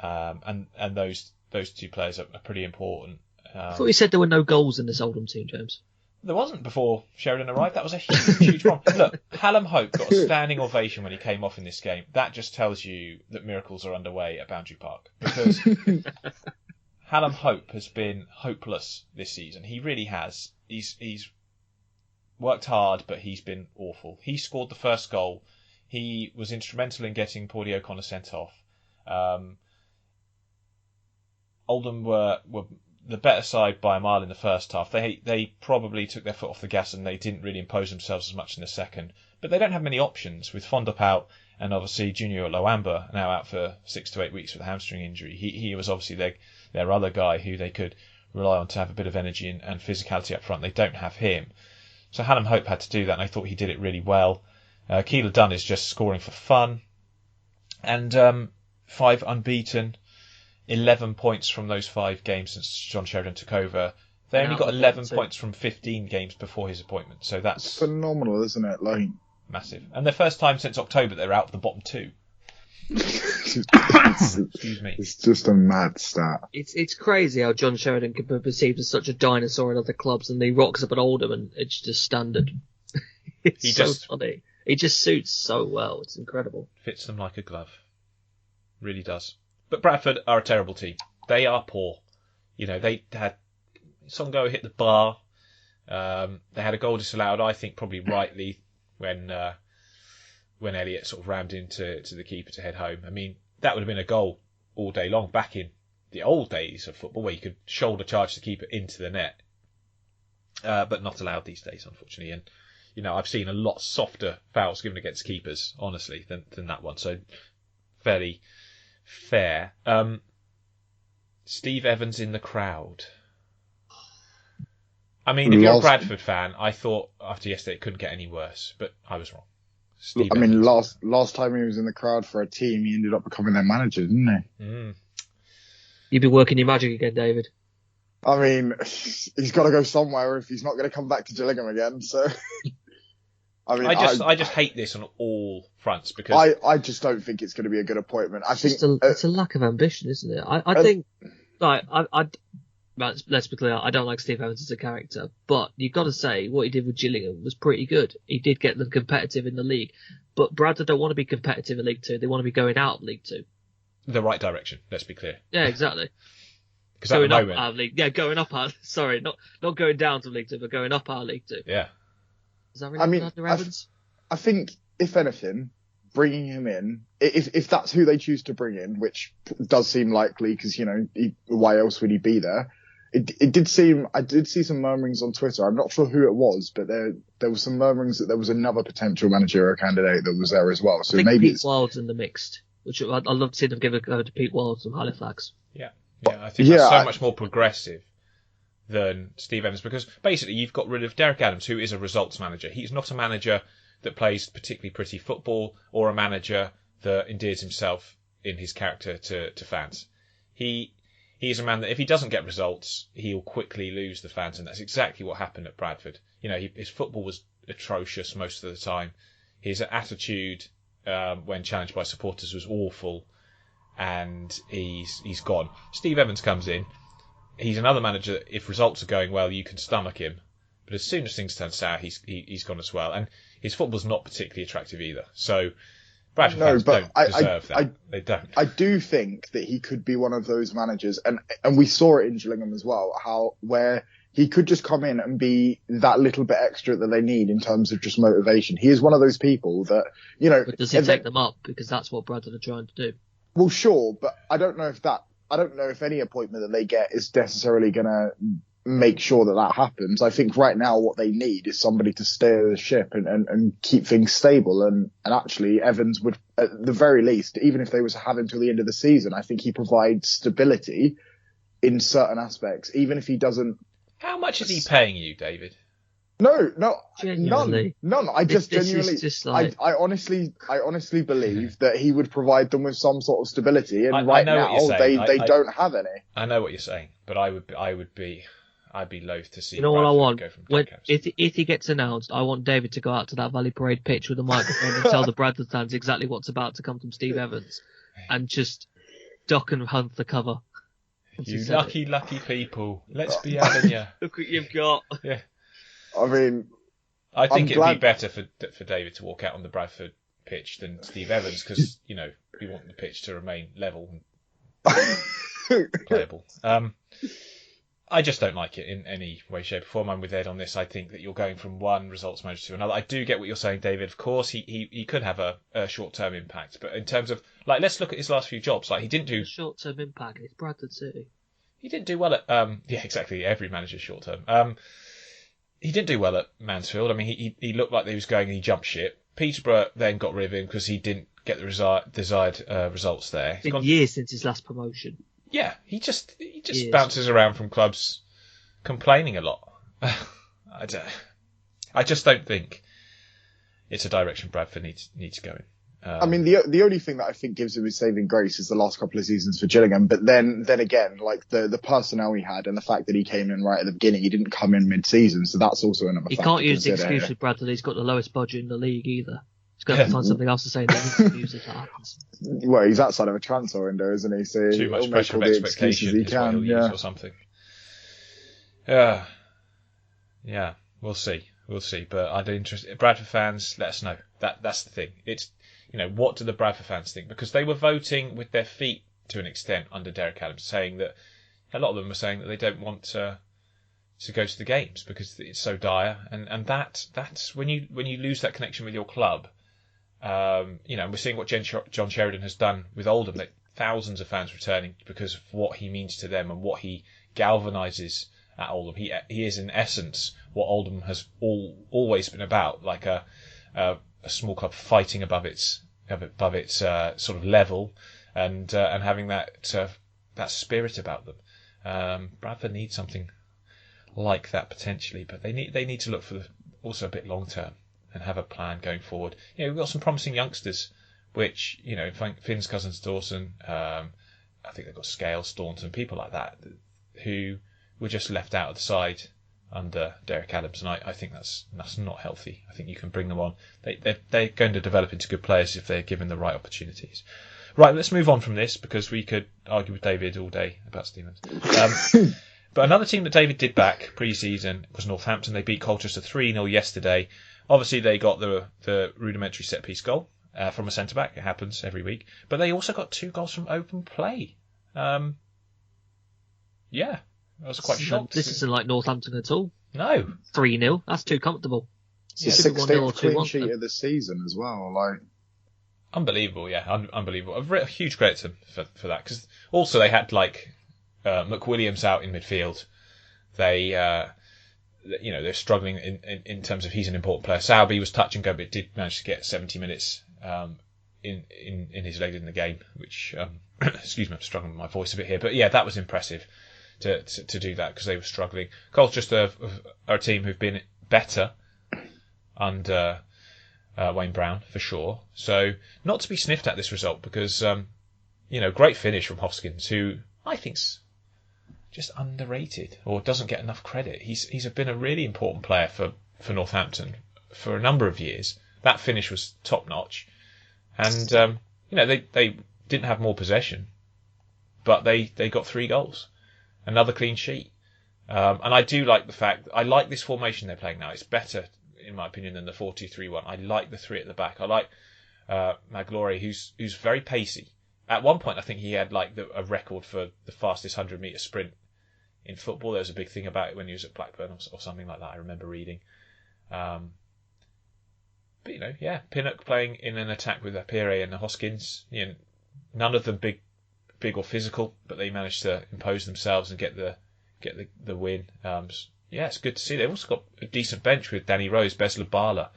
And those two players are pretty important. I thought you said there were no goals in this Oldham team, James. There wasn't before Sheridan arrived. That was a huge problem. Look, Hallam Hope got a standing ovation when he came off in this game. That just tells you that miracles are underway at Boundary Park, because Hallam Hope has been hopeless this season. He really has. He's worked hard, but he's been awful. He scored the first goal. He was instrumental in getting Paudie O'Connor sent off. Oldham were the better side by a mile in the first half. They probably took their foot off the gas, and they didn't really impose themselves as much in the second. But they don't have many options, with Fondop out, and obviously Junior Loamba now out for 6 to 8 weeks with a hamstring injury. He was obviously their other guy who they could rely on to have a bit of energy and physicality up front. They don't have him. So Hallam Hope had to do that, and I thought he did it really well. Keeler Dunn is just scoring for fun. And 5 unbeaten, 11 points from those 5 games since John Sheridan took over. They only got 11 points from 15 games before his appointment, so that's phenomenal, isn't it? Like, massive. And the first time since October they're out of the bottom 2. Excuse me. It's just a mad stat. It's crazy how John Sheridan can be perceived as such a dinosaur in other clubs, and he rocks up at Oldham and it's just standard. It's funny. He just suits so well. It's incredible. Fits them like a glove. Really does. But Bradford are a terrible team. They are poor. They had Songo hit the bar. They had a goal disallowed, I think probably rightly, when Elliott sort of rammed into the keeper to head home. I mean, that would have been a goal all day long back in the old days of football, where you could shoulder charge the keeper into the net. But not allowed these days, unfortunately. And I've seen a lot softer fouls given against keepers, honestly, than that one. So fairly fair. Steve Evans in the crowd. I mean, if you're a Bradford fan, I thought after yesterday it couldn't get any worse, but I was wrong. Last time he was in the crowd for a team, he ended up becoming their manager, didn't he? Mm. You'd be working your magic again, David. I mean, he's got to go somewhere if he's not going to come back to Gillingham again. So, I just hate this on all fronts, because I just don't think it's going to be a good appointment. I think it's a lack of ambition, isn't it? I think, let's be clear, I don't like Steve Evans as a character, but you've got to say what he did with Gillingham was pretty good. He did get them competitive in the league, but Bradford don't want to be competitive in League 2. They want to be going out of League 2. The right direction, let's be clear. Yeah, exactly. Because at the moment, up our league. Yeah, going up our... Sorry, not going down to League 2, but going up our League 2. Yeah. Is that really bad, Evans? I think, if anything, bringing him in, if that's who they choose to bring in, which does seem likely, because, why else would he be there? It did seem... I did see some murmurings on Twitter. I'm not sure who it was, but there was some murmurings that there was another potential managerial candidate that was there as well. So I think maybe Pete Wild's in the mixed, which I'd love to see them give a go to Pete Wild from Halifax. Yeah. Yeah, I think that's so much more progressive than Steve Evans, because basically you've got rid of Derek Adams, who is a results manager. He's not a manager that plays particularly pretty football, or a manager that endears himself in his character to fans. He's a man that if he doesn't get results, he'll quickly lose the fans, and that's exactly what happened at Bradford. His football was atrocious most of the time. His attitude when challenged by supporters was awful. And he's gone. Steve Evans comes in. He's another manager that if results are going well, you can stomach him. But as soon as things turn sour, he's gone as well. And his football's not particularly attractive either. So Bradford fans don't deserve that. They don't. I do think that he could be one of those managers, and we saw it in Gillingham as well, where he could just come in and be that little bit extra that they need in terms of just motivation. He is one of those people that, But does he take them up? Because that's what Bradford are trying to do. Well, sure, but I don't know if any appointment that they get is necessarily going to make sure that happens. I think right now what they need is somebody to steer the ship and keep things stable. And actually Evans would, at the very least, even if they was to have him till the end of the season, I think he provides stability in certain aspects, even if he doesn't. How much is he paying you, David? No, Genuinely. none. I just genuinely, just like... I honestly believe that he would provide them with some sort of stability. And I know now what you're saying. they don't have any. I know what you're saying, but I'd be loath to see. You know what I want? Go from if he gets announced, I want David to go out to that Valley Parade pitch with a microphone and tell the Bradford fans exactly what's about to come from Steve Evans, and just duck and hunt the cover. You lucky people. Let's be having you. Look what you've got. Yeah. I mean, I think it'd be better for David to walk out on the Bradford pitch than Steve Evans, because we want the pitch to remain level and playable. I just don't like it in any way, shape, or form. I'm with Ed on this. I think that you're going from one results manager to another. I do get what you're saying, David. Of course, he could have a short-term impact, but in terms of, like, let's look at his last few jobs. Like, he didn't do short-term impact. It's Bradford City. He didn't do well at yeah, exactly. Every manager's short-term. He didn't do well at Mansfield. I mean, he looked like he was going and he jumped ship. Peterborough then got rid of him because he didn't get the desired results there. It's been years since his last promotion. Yeah, he just bounces around from clubs complaining a lot. I just don't think it's a direction Bradford needs to go in. I mean, the only thing that I think gives him his saving grace is the last couple of seasons for Gillingham. But then again, like the personnel he had and the fact that he came in right at the beginning, he didn't come in mid-season, so that's also another factor. He can't use the excuse with Bradford. He's got the lowest budget in the league either. He's got to find something else to say that he can use if that happens. Well, he's outside of a transfer window, isn't he? So too much pressure of expectation is what he'll use or something. Yeah, we'll see. But I'd be interested. Bradford fans, let us know. That's the thing. It's what do the Bradford fans think? Because they were voting with their feet to an extent under Derek Adams, saying that a lot of them were saying that they don't want to go to the games because it's so dire, and that's when you lose that connection with your club. We're seeing what John Sheridan has done with Oldham. That thousands of fans returning because of what he means to them and what he galvanises at Oldham. He is in essence what Oldham has always been about, like a small club fighting above its sort of level, and having that spirit about them. Bradford needs something like that potentially, but they need to look for also a bit long term and have a plan going forward. We've got some promising youngsters, which Finn's cousins Dawson. I think they've got Scales, Staunton, people like that who were just left out of the side under Derek Adams, and I think that's not healthy. I think you can bring them on. They're going to develop into good players if they're given the right opportunities. Right, let's move on from this because we could argue with David all day about Stevens. But another team that David did back pre-season was Northampton. They beat Colchester 3-0 yesterday. Obviously, they got the rudimentary set-piece goal from a centre-back. It happens every week. But they also got 2 goals from open play. Yeah. I was quite shocked. This isn't like Northampton at all. No. 3-0. That's too comfortable. It's the 16th clean sheet of the season as well. Like, unbelievable, yeah. Unbelievable. A huge credit to them for that. Because also they had McWilliams out in midfield. They're struggling in terms of he's an important player. Sowerby was touch and go, but did manage to get 70 minutes in his leg in the game, which excuse me, I'm struggling with my voice a bit here, but yeah, that was impressive to do that because they were struggling. Colchester are a team who've been better under Wayne Brown for sure, so not to be sniffed at this result because great finish from Hoskins, who I think's just underrated or doesn't get enough credit. He's been a really important player for Northampton for a number of years. That finish was top notch, and they didn't have more possession, but they got 3 goals, another clean sheet, and I do like the fact I like this formation they're playing now. It's better in my opinion than the 4-2-3-1. I like the 3 at the back. I like Magloire, who's very pacey. At one point, I think he had a record for the fastest 100-metre sprint in football. There was a big thing about it when he was at Blackburn or something like that. I remember reading. But Pinnock playing in an attack with Apire and Hoskins. None of them big or physical, but they managed to impose themselves and get the get the win. Yeah, it's good to see. They've also got a decent bench with Danny Rose, Besler Barla.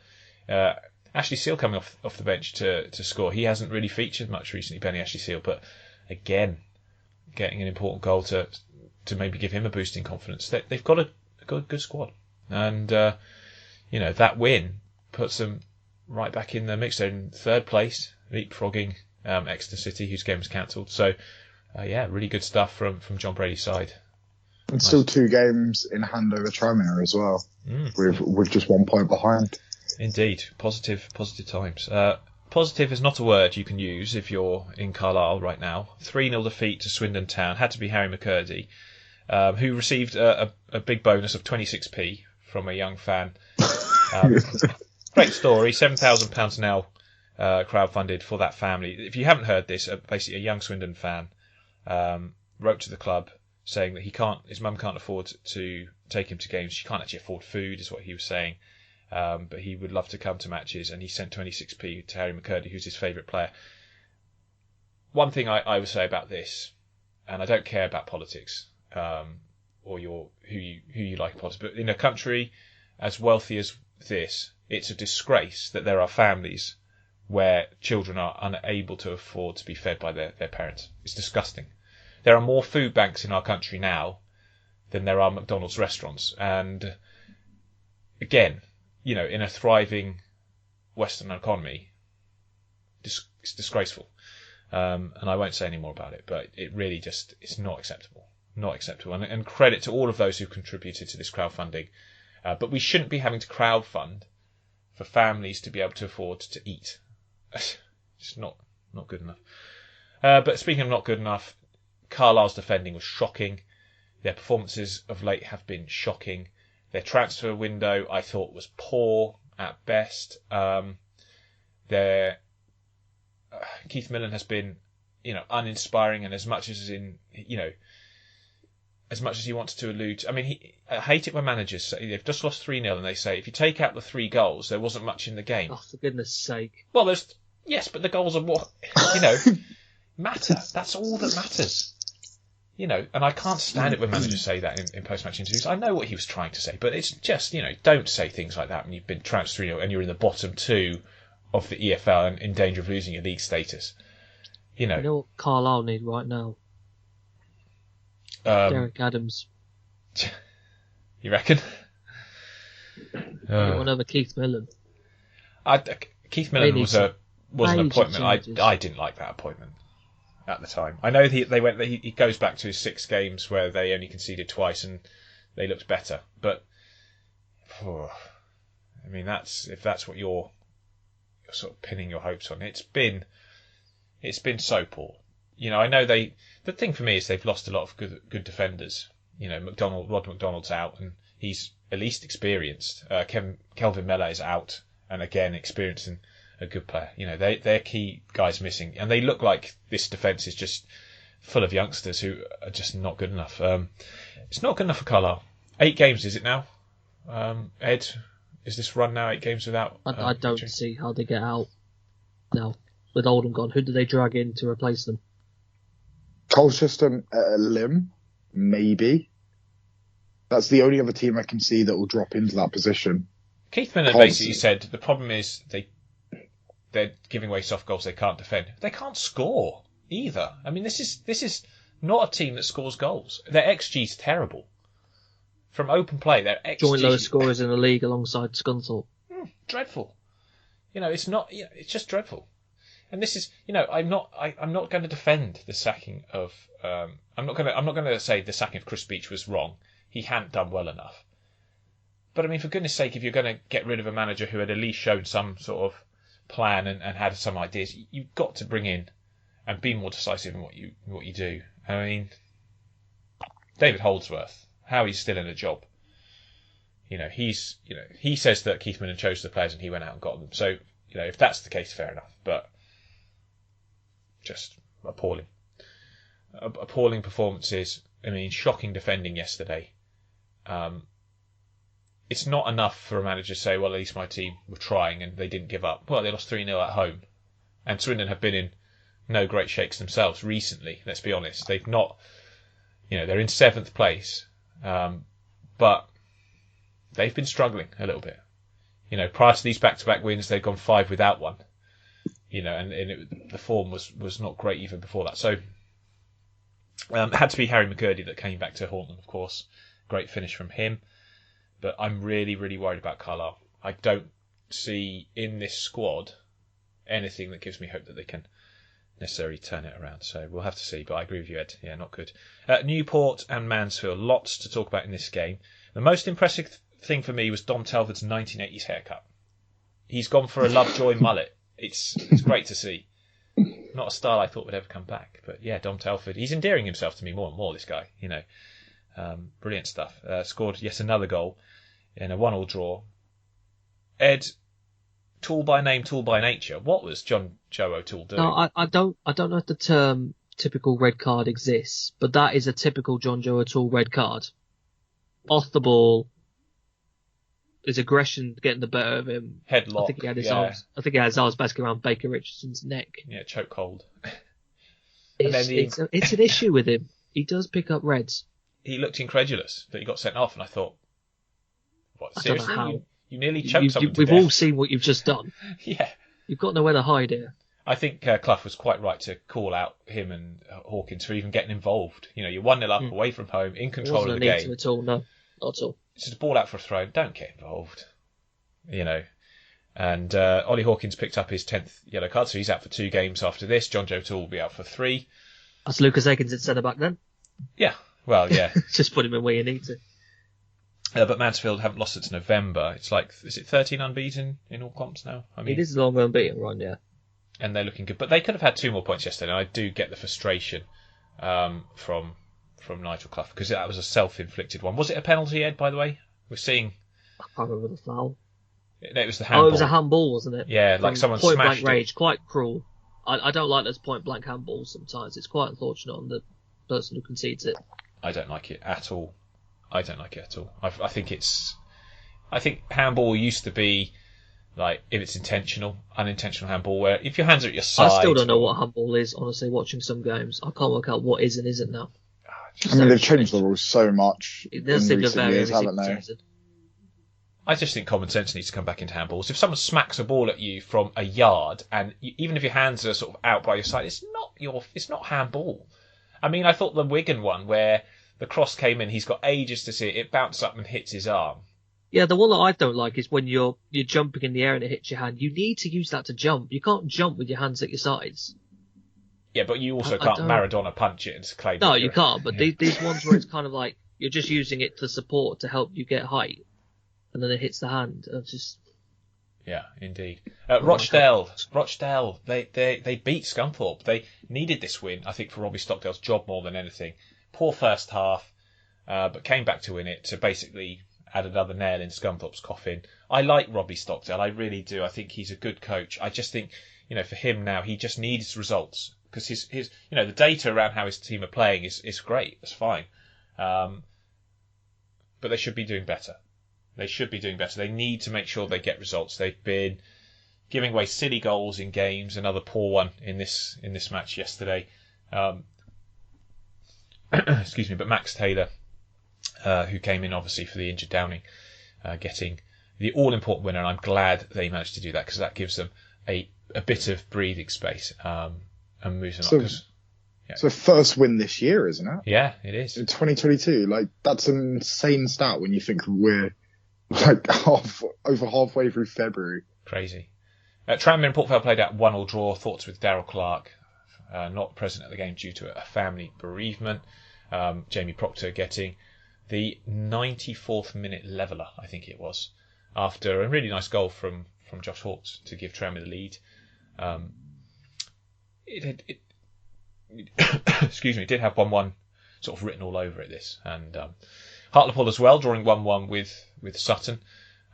Ashley Seal coming off the bench to score. He hasn't really featured much recently, Benny Ashley Seal, but again, getting an important goal to maybe give him a boost in confidence. They've got a good squad, and that win puts them right back in the mix. They're in third place, leapfrogging Exeter City, whose game was cancelled. So, really good stuff from John Brady's side. And still 2 games in hand over Tranmere as well, with just 1 point behind. Indeed, positive times. Positive is not a word you can use if you're in Carlisle right now. 3-0 defeat to Swindon Town. Had to be Harry McCurdy, who received a big bonus of 26p from a young fan. Great story. £7,000 now crowdfunded for that family. If you haven't heard this, basically a young Swindon fan wrote to the club saying that his mum can't afford to take him to games. She can't actually afford food, is what he was saying. But he would love to come to matches, and he sent 26p to Harry McCurdy, who's his favourite player. One thing I would say about this, and I don't care about politics or who you like in politics, but in a country as wealthy as this, it's a disgrace that there are families where children are unable to afford to be fed by their parents. It's disgusting. There are more food banks in our country now than there are McDonald's restaurants, and again, in a thriving Western economy, it's disgraceful. And I won't say any more about it, but it really it's not acceptable. Not acceptable. And credit to all of those who contributed to this crowdfunding. But we shouldn't be having to crowdfund for families to be able to afford to eat. It's not good enough. But speaking of not good enough, Carlisle's defending was shocking. Their performances of late have been shocking. Their transfer window, I thought, was poor at best. Keith Millen has been, uninspiring, and as much as he wants to allude. I mean, I hate it when managers say they've just lost 3-0 and they say if you take out the 3 goals, there wasn't much in the game. Oh, for goodness sake! Well, but the goals are what matter. That's all that matters. And I can't stand it when managers say that in post-match interviews. I know what he was trying to say, but it's just, don't say things like that when you've been trounced 3-0 and you're in the bottom 2 of the EFL and in danger of losing your league status. You know what Carlisle need right now? Derek Adams. You reckon? Another Keith Millen. Keith Millen was an appointment. I didn't like that appointment at the time. I know he goes back to his 6 games where they only conceded twice and they looked better. But if that's what you're sort of pinning your hopes on, it's been so poor. I know the thing for me is they've lost a lot of good defenders. Rod McDonald's out and he's at least experienced. Kelvin Mella is out and again experienced and a good player. They're key guys missing, and they look like this defence is just full of youngsters who are just not good enough. It's not good enough for Carlisle. 8 games, is it now? Ed, is this run now 8 games without? I don't see how they get out now with Oldham gone. Who do they drag in to replace them? Colchester Lim, maybe. That's the only other team I can see that will drop into that position. Keith Millen basically said the problem is they're giving away soft goals they can't defend. They can't score either. I mean, this is not a team that scores goals. Their XG is terrible. From open play, their XG... Joint lowest scorers in the league alongside Scunthorpe. Dreadful. It's not... it's just dreadful. And this is... I'm not going to defend the sacking of... I'm not going to say the sacking of Chris Beech was wrong. He hadn't done well enough. But, for goodness sake, if you're going to get rid of a manager who had at least shown some sort of plan and had some ideas, you've got to bring in and be more decisive in what you do. David Holdsworth, how he's still in a job. He says that Keith Millen chose the players and he went out and got them. So, if that's the case, fair enough. But just appalling. Appalling performances. Shocking defending yesterday. It's not enough for a manager to say, well, at least my team were trying and they didn't give up. Well, they lost 3-0 at home. And Swindon have been in no great shakes themselves recently, let's be honest. They've not, they're in 7th place But they've been struggling a little bit. Prior to these back-to-back wins, they've gone 5 without one. The form was not great even before that. So it had to be Harry McGurdy that came back to haunt them, of course. Great finish from him. But I'm really, really worried about Carlisle. I don't see in this squad anything that gives me hope that they can necessarily turn it around. So we'll have to see. But I agree with you, Ed. Yeah, not good. Newport and Mansfield. Lots to talk about in this game. The most impressive thing for me was Dom Telford's 1980s haircut. He's gone for a Lovejoy mullet. It's great to see. Not a style I thought would ever come back. But yeah, Dom Telford. He's endearing himself to me more and more, this guy. Brilliant stuff. Scored yet another goal in a 1-1 draw. Ed, tool by name, tool by nature. What was Joe O'Toole doing? No, I don't know if the term typical red card exists, but that is a typical Joe O'Toole red card. Off the ball, his aggression getting the better of him. Headlock. I think he had his arms. I think he had his arms basically around Baker Richardson's neck. Yeah, choke hold. It's an issue with him. He does pick up reds. He looked incredulous that he got sent off, and I thought, "What? Seriously? I don't know how. You nearly choked someone to We've death." all seen what you've just done. Yeah. You've got nowhere to hide here. I think Clough was quite right to call out him and Hawkins for even getting involved. You're 1-0 up away from home, in control of the game. Wasn't a need to at all. No, not at all. It's just a ball out for a throw. Don't get involved. And Ollie Hawkins picked up his 10th yellow card, so he's out for 2 games after this. Joe O'Toole will be out for 3. That's Lucas Akins at centre back then. Yeah, well, yeah. Just put him in where you need to. But Mansfield haven't lost it to November. It's is it 13 unbeaten in all comps now? It is a long unbeaten run, yeah. And they're looking good. But they could have had 2 more points yesterday, and I do get the frustration from Nigel Clough, because that was a self-inflicted one. Was it a penalty, Ed, by the way? We're seeing... I can't remember the foul. It was the handball. Oh, it was a handball, wasn't it? Yeah, like someone point smashed blank range. it. Quite cruel. I don't like those point blank handballs sometimes. It's quite unfortunate on the person who concedes it. I don't like it at all. I think handball used to be like, if it's intentional, unintentional handball, where if your hands are at your side... I still don't know what handball is, honestly, watching some games. I can't work out what is and isn't now. They've changed the rules so much in recent years, haven't they? I just think common sense needs to come back into handballs. If someone smacks a ball at you from a yard, and even if your hands are sort of out by your side, it's not handball. I mean, I thought the Wigan one, where the cross came in, he's got ages to see it, it bounced up and hits his arm. Yeah, the one that I don't like is when you're jumping in the air and it hits your hand. You need to use that to jump. You can't jump with your hands at your sides. Yeah, but you also can't Maradona punch it and claim. No, you can't. But these ones where it's kind of like you're just using it to support to help you get height, and then it hits the hand. It's just. Yeah, indeed. Rochdale, they beat Scunthorpe. They needed this win, I think, for Robbie Stockdale's job more than anything. Poor first half, but came back to win it to basically add another nail in Scunthorpe's coffin. I like Robbie Stockdale, I really do. I think he's a good coach. I just think, for him now, he just needs results, because his the data around how his team are playing is great. That's fine, but they should be doing better. They need to make sure they get results. They've been giving away silly goals in games. Another poor one in this match yesterday. Excuse me, but Max Taylor, who came in obviously for the injured Downing, getting the all-important winner, and I'm glad they managed to do that, because that gives them a bit of breathing space and moves them up. It's the first win this year, isn't it? Yeah, it is. In 2022, that's an insane stat when you think we're over halfway through February. Crazy. Tranmere and Port Vale played out 1-1 draw. Thoughts with Darryl Clark, not present at the game due to a family bereavement. Jamie Proctor getting the 94th minute leveller, I think it was, after a really nice goal from Josh Hawkes to give Tranmere the lead. Excuse me, it did have 1-1 sort of written all over it, this. And Hartlepool as well, drawing 1-1 with Sutton.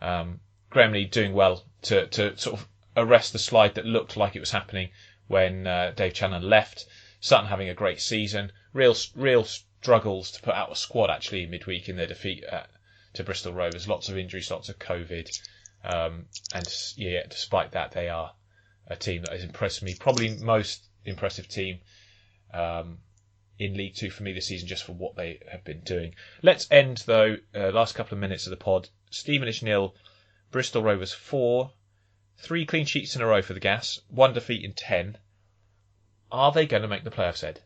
Graham Lee doing well to sort of arrest the slide that looked like it was happening when Dave Chandler left. Sutton having a great season. Real struggles to put out a squad, actually, midweek in their defeat to Bristol Rovers. Lots of injuries, lots of COVID. And yeah, despite that, they are a team that has impressed me. Probably most impressive team in League Two for me this season, just for what they have been doing. Let's end, though, last couple of minutes of the pod. Stevenage 0, Bristol Rovers 4, 3 clean sheets in a row for the Gas, 1 defeat in 10. Are they going to make the playoffs, Ed?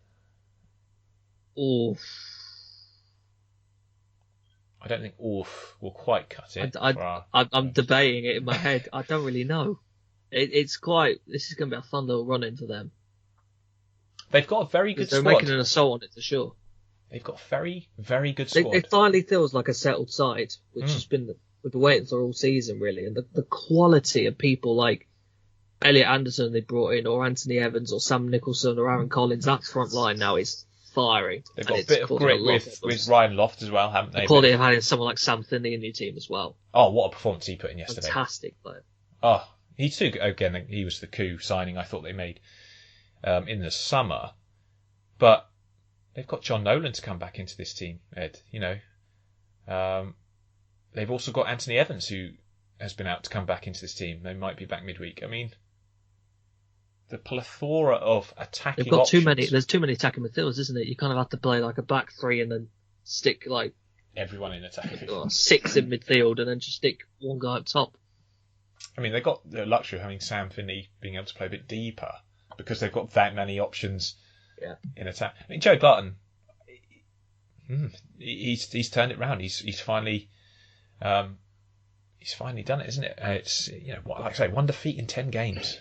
Oof. I don't think oof will quite cut it. I'm debating it in my head. I don't really know. This is going to be a fun little run-in for them. They've got a very good squad. They're making an assault on it for sure. They've got a very, very good squad. It finally feels like a settled side, which has been we've been waiting for all season, really. And the quality of people like Elliot Anderson they brought in, or Anthony Evans, or Sam Nicholson, or Aaron Collins, that front line now is firing. They've got a bit of grit with Ryan Loft as well, haven't they? The quality of having someone like Sam Finney in your team as well. Oh, what a performance he put in yesterday. Fantastic player. Oh, he too, again, he was the coup signing I thought they made in the summer. But they've got John Nolan to come back into this team, Ed. They've also got Anthony Evans, who has been out to come back into this team. They might be back midweek. I mean, the plethora of attacking They've got options. There's too many attacking midfielders, isn't it? You kind of have to play like a back three and then stick like everyone in attack. 6 in midfield and then just stick one guy up top. I mean, they've got the luxury of having Sam Finney being able to play a bit deeper because they've got that many options in attack. I mean, Joe Barton, he's turned it round. He's finally done it, isn't it? It's like I say, 1 defeat in 10 games.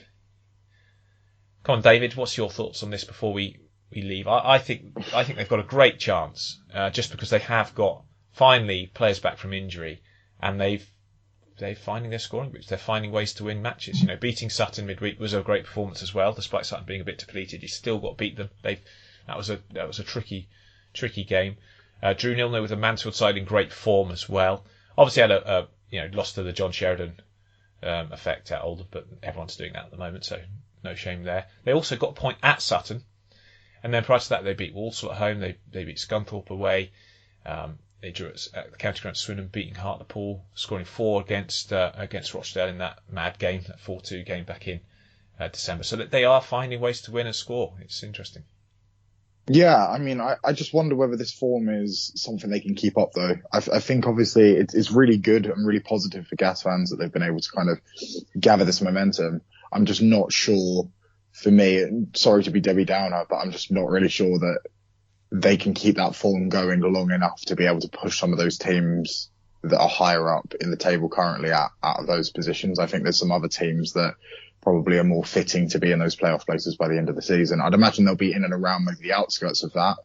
Come on, David. What's your thoughts on this before we leave? I think they've got a great chance, just because they have got finally players back from injury, and they're finding their scoring groups. They're finding ways to win matches. Beating Sutton midweek was a great performance as well. Despite Sutton being a bit depleted, you still got to beat them. That was a tricky game. Drew 0-0 with a Mansfield side in great form as well. Obviously had a lost to the John Sheridan effect at Oldham, but everyone's doing that at the moment, so no shame there. They also got a point at Sutton, and then prior to that they beat Walsall at home. They beat Scunthorpe away. They drew at the county ground Swindon, beating Hartlepool, scoring 4 against Rochdale in that mad game, that 4-2 game back in December. So that they are finding ways to win and score. It's interesting. Yeah, I mean, I just wonder whether this form is something they can keep up, though. I think, obviously, it's really good and really positive for Gas fans that they've been able to kind of gather this momentum. I'm just not sure, for me, sorry to be Debbie Downer, but I'm just not really sure that they can keep that form going long enough to be able to push some of those teams that are higher up in the table currently out of those positions. I think there's some other teams that probably are more fitting to be in those playoff places by the end of the season. I'd imagine they'll be in and around maybe the outskirts of that,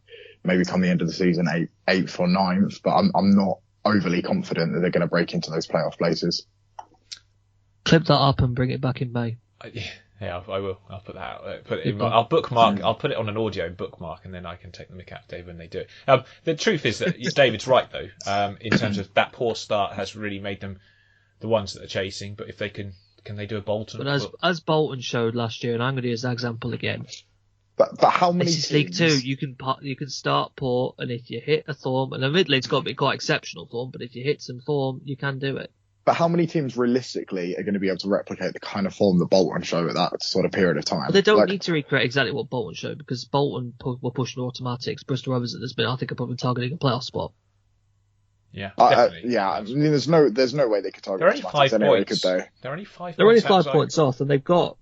maybe come the end of the season 8th or 9th, but I'm not overly confident that they're going to break into those playoff places. Clip that up and bring it back in May. Yeah, I will. I'll put that out. I'll bookmark. I'll put it on an audio bookmark, and then I can take the mick out of Dave when they do it. The truth is that David's right, though. In terms of that poor start has really made them the ones that are chasing. But if they can they do a Bolton? But as Bolton showed last year, and I'm going to use that example again. But how many? This is League Two. You can start poor, and if you hit a form, and admittedly it's got to be quite exceptional form, but if you hit some form, you can do it. But how many teams realistically are going to be able to replicate the kind of form that Bolton show at that sort of period of time? But they don't need to recreate exactly what Bolton showed, because Bolton were pushing automatics. Bristol Rovers at this bit, I think, are probably targeting a playoff spot. Yeah, definitely. Yeah. I mean, there's no way they could target. They're only 5 anyway, points. Could they? They're only 5. They're only 5 points off, and they've got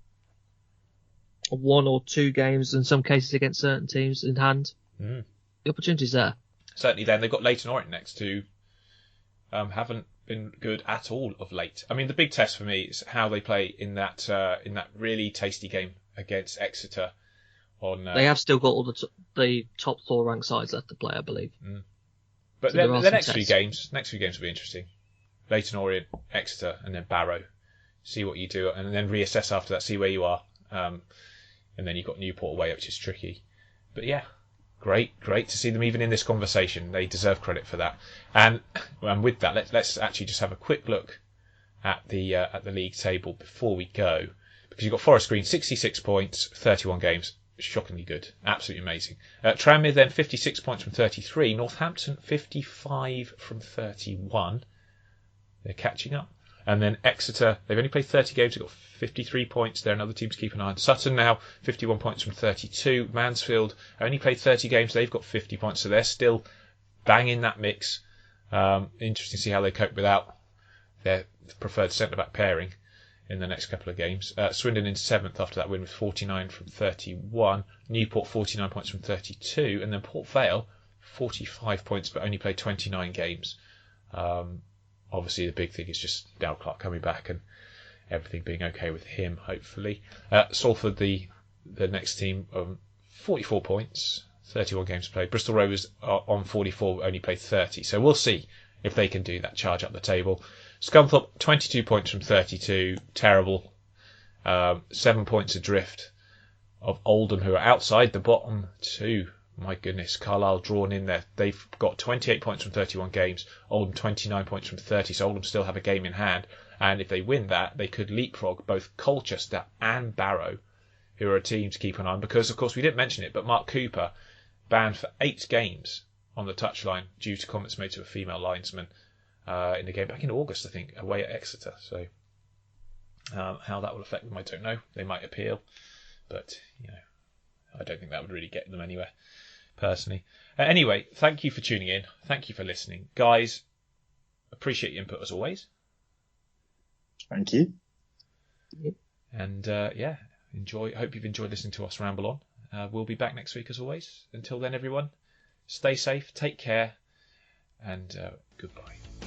1 or 2 games in some cases against certain teams in hand. The opportunity's there. Certainly. Then they've got Leyton Orient next, who haven't been good at all of late. I mean, the big test for me is how they play in that really tasty game against Exeter. They have still got all the top 4 ranked sides left to play, I believe. But so the next few games will be interesting. Leyton Orient, Exeter, and then Barrow. See what you do, and then reassess after that. See where you are, and then you've got Newport away, which is tricky. But yeah. Great to see them even in this conversation. They deserve credit for that. And with that, let's actually just have a quick look at the league table before we go, because you've got Forest Green 66 points, 31 games, shockingly good, absolutely amazing. Tranmere then 56 points from 33, Northampton 55 from 31. They're catching up. And then Exeter, they've only played 30 games, they've got 53 points. They're another team to keep an eye on. Sutton now, 51 points from 32. Mansfield only played 30 games, they've got 50 points, so they're still bang in that mix. Interesting to see how they cope without their preferred centre-back pairing in the next couple of games. Swindon in 7th after that win with 49 from 31. Newport 49 points from 32. And then Port Vale 45 points but only played 29 games. Obviously the big thing is just Dale Clark coming back and everything being okay with him, hopefully. Salford, the next team, 44 points, 31 games played. Bristol Rovers are on 44, only played 30. So we'll see if they can do that, charge up the table. Scunthorpe, 22 points from 32, terrible. 7 points adrift of Oldham, who are outside the bottom two. My goodness, Carlisle drawn in there. They've got 28 points from 31 games. Oldham 29 points from 30, so Oldham still have a game in hand. And if they win that, they could leapfrog both Colchester and Barrow, who are a team to keep an eye on. Because, of course, we didn't mention it, but Mark Cooper banned for 8 games on the touchline due to comments made to a female linesman in the game back in August, I think, away at Exeter. So how that will affect them, I don't know. They might appeal, but I don't think that would really get them anywhere, personally. Anyway, thank you for tuning in. Thank you for listening. Guys, appreciate your input as always. Thank you. And hope you've enjoyed listening to us ramble on. We'll be back next week as always. Until then, everyone, stay safe, take care, and goodbye.